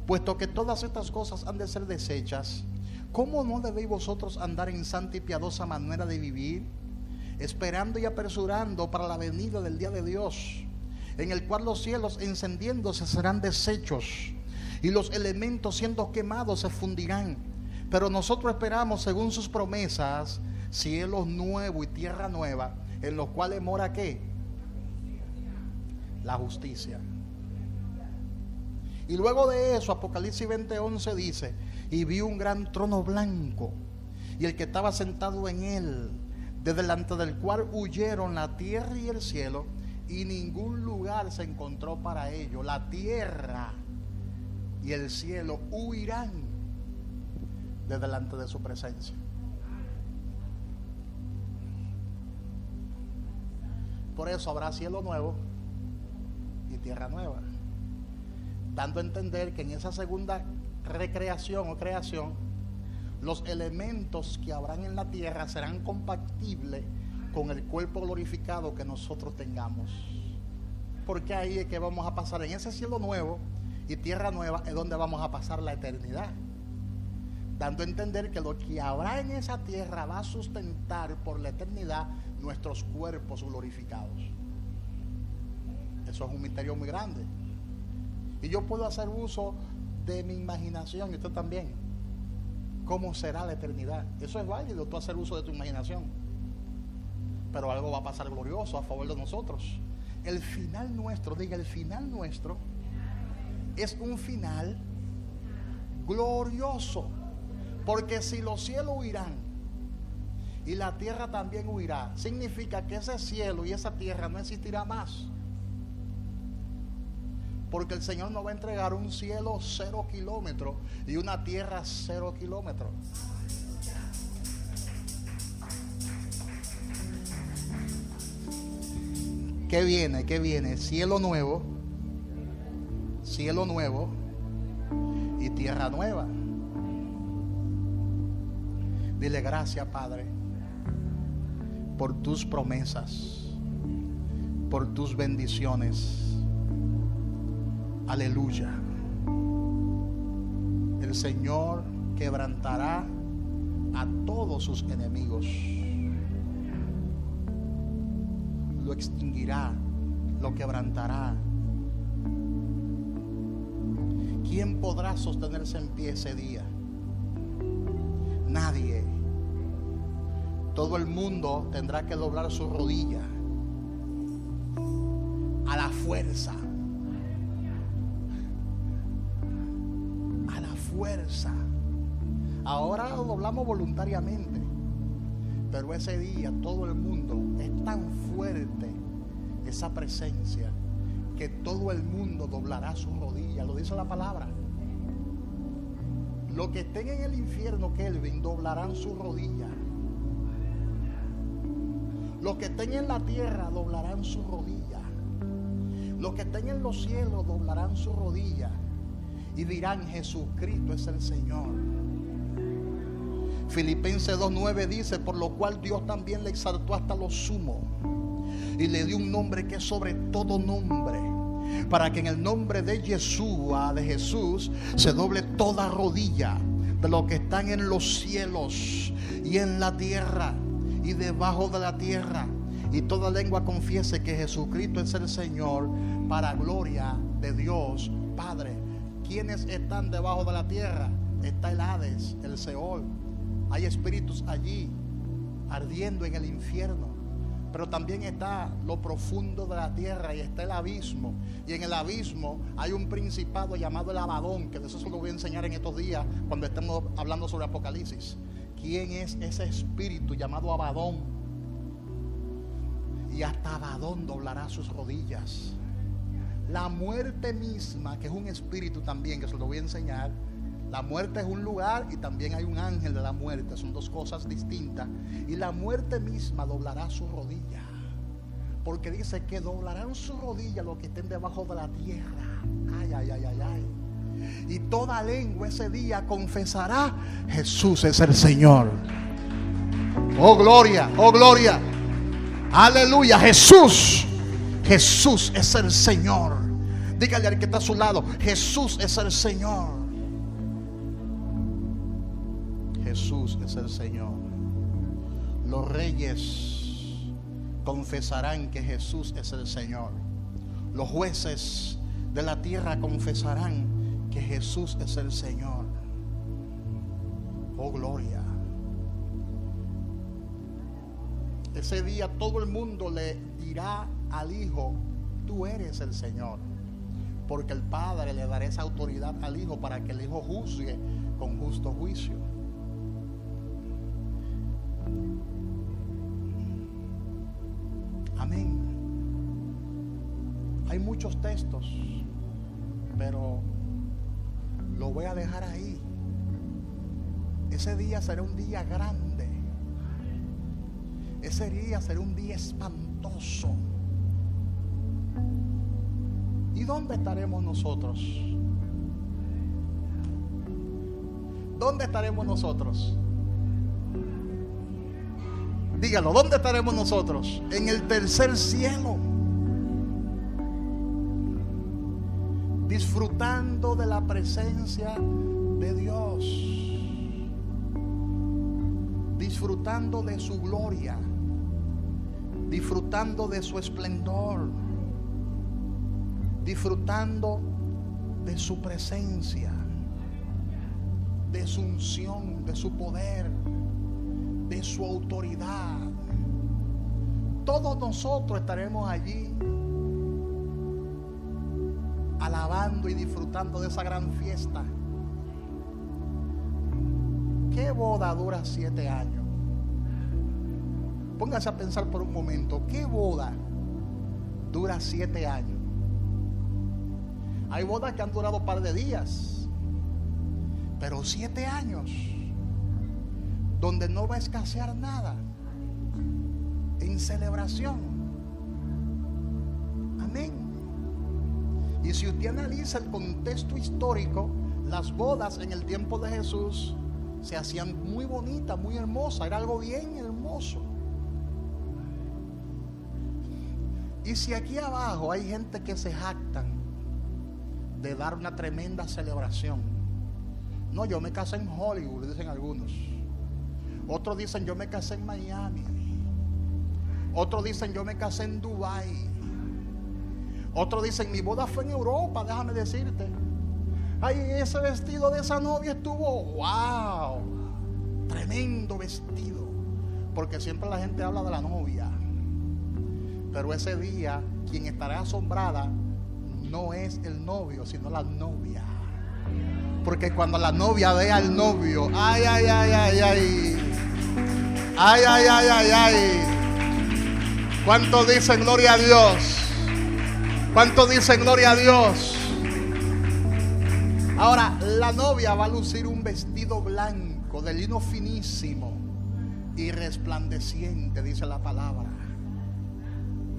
puesto que todas estas cosas han de ser deshechas, ¿cómo no debéis vosotros andar en santa y piadosa manera de vivir, esperando y apresurando para la venida del día de Dios, en el cual los cielos encendiéndose serán deshechos y los elementos siendo quemados se fundirán? Pero nosotros esperamos, según sus promesas, cielos nuevos y tierra nueva, en los cuales mora ¿qué? La justicia. Y luego de eso, Apocalipsis 20:11 dice: y vi un gran trono blanco, y el que estaba sentado en él, de delante del cual huyeron la tierra y el cielo, y ningún lugar se encontró para ellos. La tierra y el cielo huirán de delante de su presencia. Por eso habrá cielo nuevo y tierra nueva, dando a entender que en esa segunda recreación o creación, los elementos que habrán en la tierra serán compatibles con el cuerpo glorificado que nosotros tengamos. Porque ahí es que vamos a pasar, en ese cielo nuevo y tierra nueva es donde vamos a pasar la eternidad, dando a entender que lo que habrá en esa tierra va a sustentar por la eternidad nuestros cuerpos glorificados. Eso es un misterio muy grande. Y yo puedo hacer uso de mi imaginación, y usted también. ¿Cómo será la eternidad? Eso es válido, tú hacer uso de tu imaginación. Pero algo va a pasar glorioso a favor de nosotros. El final nuestro, diga, el final nuestro es un final glorioso. Porque si los cielos huirán y la tierra también huirá, significa que ese cielo y esa tierra no existirá más. Porque el Señor nos va a entregar un cielo 0 kilómetros y una tierra 0 kilómetros. ¿Qué viene? ¿Qué viene? Cielo nuevo y tierra nueva. Dile: gracias, Padre, por tus promesas, por tus bendiciones. Aleluya. El Señor quebrantará a todos sus enemigos. Lo extinguirá, lo quebrantará. ¿Quién podrá sostenerse en pie ese día? Nadie. Todo el mundo tendrá que doblar su rodilla a la fuerza. Fuerza. Ahora lo doblamos voluntariamente, pero ese día todo el mundo, es tan fuerte esa presencia que todo el mundo doblará su rodilla. Lo dice la palabra. Los que estén en el infierno, Kelvin, doblarán su rodilla. Los que estén en la tierra doblarán su rodilla. Los que estén en los cielos doblarán su rodilla y dirán: Jesucristo es el Señor. Filipenses 2:9 dice: por lo cual Dios también le exaltó hasta lo sumo y le dio un nombre que es sobre todo nombre, para que en el nombre de Yeshua, de Jesús, se doble toda rodilla de los que están en los cielos y en la tierra y debajo de la tierra, y toda lengua confiese que Jesucristo es el Señor, para gloria de Dios Padre. ¿Quiénes están debajo de la tierra? Está el Hades, el Seol. Hay espíritus allí ardiendo en el infierno. Pero también está lo profundo de la tierra y está el abismo. Y en el abismo hay un principado llamado el Abadón, que de eso se lo voy a enseñar en estos días cuando estemos hablando sobre Apocalipsis. ¿Quién es ese espíritu llamado Abadón? Y hasta Abadón doblará sus rodillas. La muerte misma, que es un espíritu también, que se lo voy a enseñar. La muerte es un lugar y también hay un ángel de la muerte. Son dos cosas distintas. Y la muerte misma doblará su rodilla. Porque dice que doblarán su rodilla los que estén debajo de la tierra. Ay, ay, ay, ay, ay. Y toda lengua ese día confesará: Jesús es el Señor. Oh gloria, oh gloria. Aleluya, Jesús es el Señor. Dígale al que está a su lado: Jesús es el Señor. Jesús es el Señor. Los reyes confesarán que Jesús es el Señor. Los jueces de la tierra confesarán que Jesús es el Señor. Oh, gloria. Ese día todo el mundo le dirá al Hijo: tú eres el Señor. Porque el Padre le dará esa autoridad al Hijo para que el Hijo juzgue con justo juicio. Amén. Hay muchos textos, pero lo voy a dejar ahí. Ese día será un día grande. Ese día será un día espantoso. ¿Y dónde estaremos nosotros? ¿Dónde estaremos nosotros? Dígalo, ¿dónde estaremos nosotros? En el tercer cielo, disfrutando de la presencia de Dios, disfrutando de su gloria, disfrutando de su esplendor, disfrutando de su presencia, de su unción, de su poder, de su autoridad. Todos nosotros estaremos allí alabando y disfrutando de esa gran fiesta. ¿Qué boda dura 7 años? Póngase a pensar por un momento. ¿Qué boda dura 7 años? Hay bodas que han durado un par de días, pero 7 años donde no va a escasear nada en celebración. Amén. Y si usted analiza el contexto histórico, las bodas en el tiempo de Jesús se hacían muy bonitas, muy hermosas. Era algo bien hermoso. Y si aquí abajo hay gente que se jactan de dar una tremenda celebración. No, yo me casé en Hollywood, dicen algunos. Otros dicen: yo me casé en Miami. Otros dicen: yo me casé en Dubái. Otros dicen: mi boda fue en Europa, déjame decirte. Ay, ese vestido de esa novia estuvo, wow, tremendo vestido. Porque siempre la gente habla de la novia. Pero ese día, quien estará asombrada no es el novio, sino la novia. Porque cuando la novia vea al novio, ay, ay, ay, ay, ay, ay, ay, ay, ay, ay. ¿Cuántos dicen gloria a Dios? ¿Cuántos dicen gloria a Dios? Ahora, la novia va a lucir un vestido blanco de lino finísimo y resplandeciente, dice la palabra.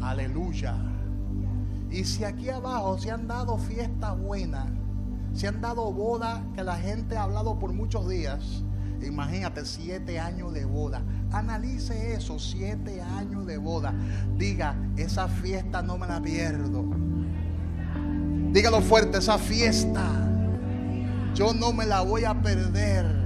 Aleluya. Y si aquí abajo se han dado fiesta buena, se han dado boda que la gente ha hablado por muchos días, imagínate 7 años de boda. Analice eso, 7 años de boda. Diga: esa fiesta no me la pierdo. Dígalo fuerte: esa fiesta yo no me la voy a perder.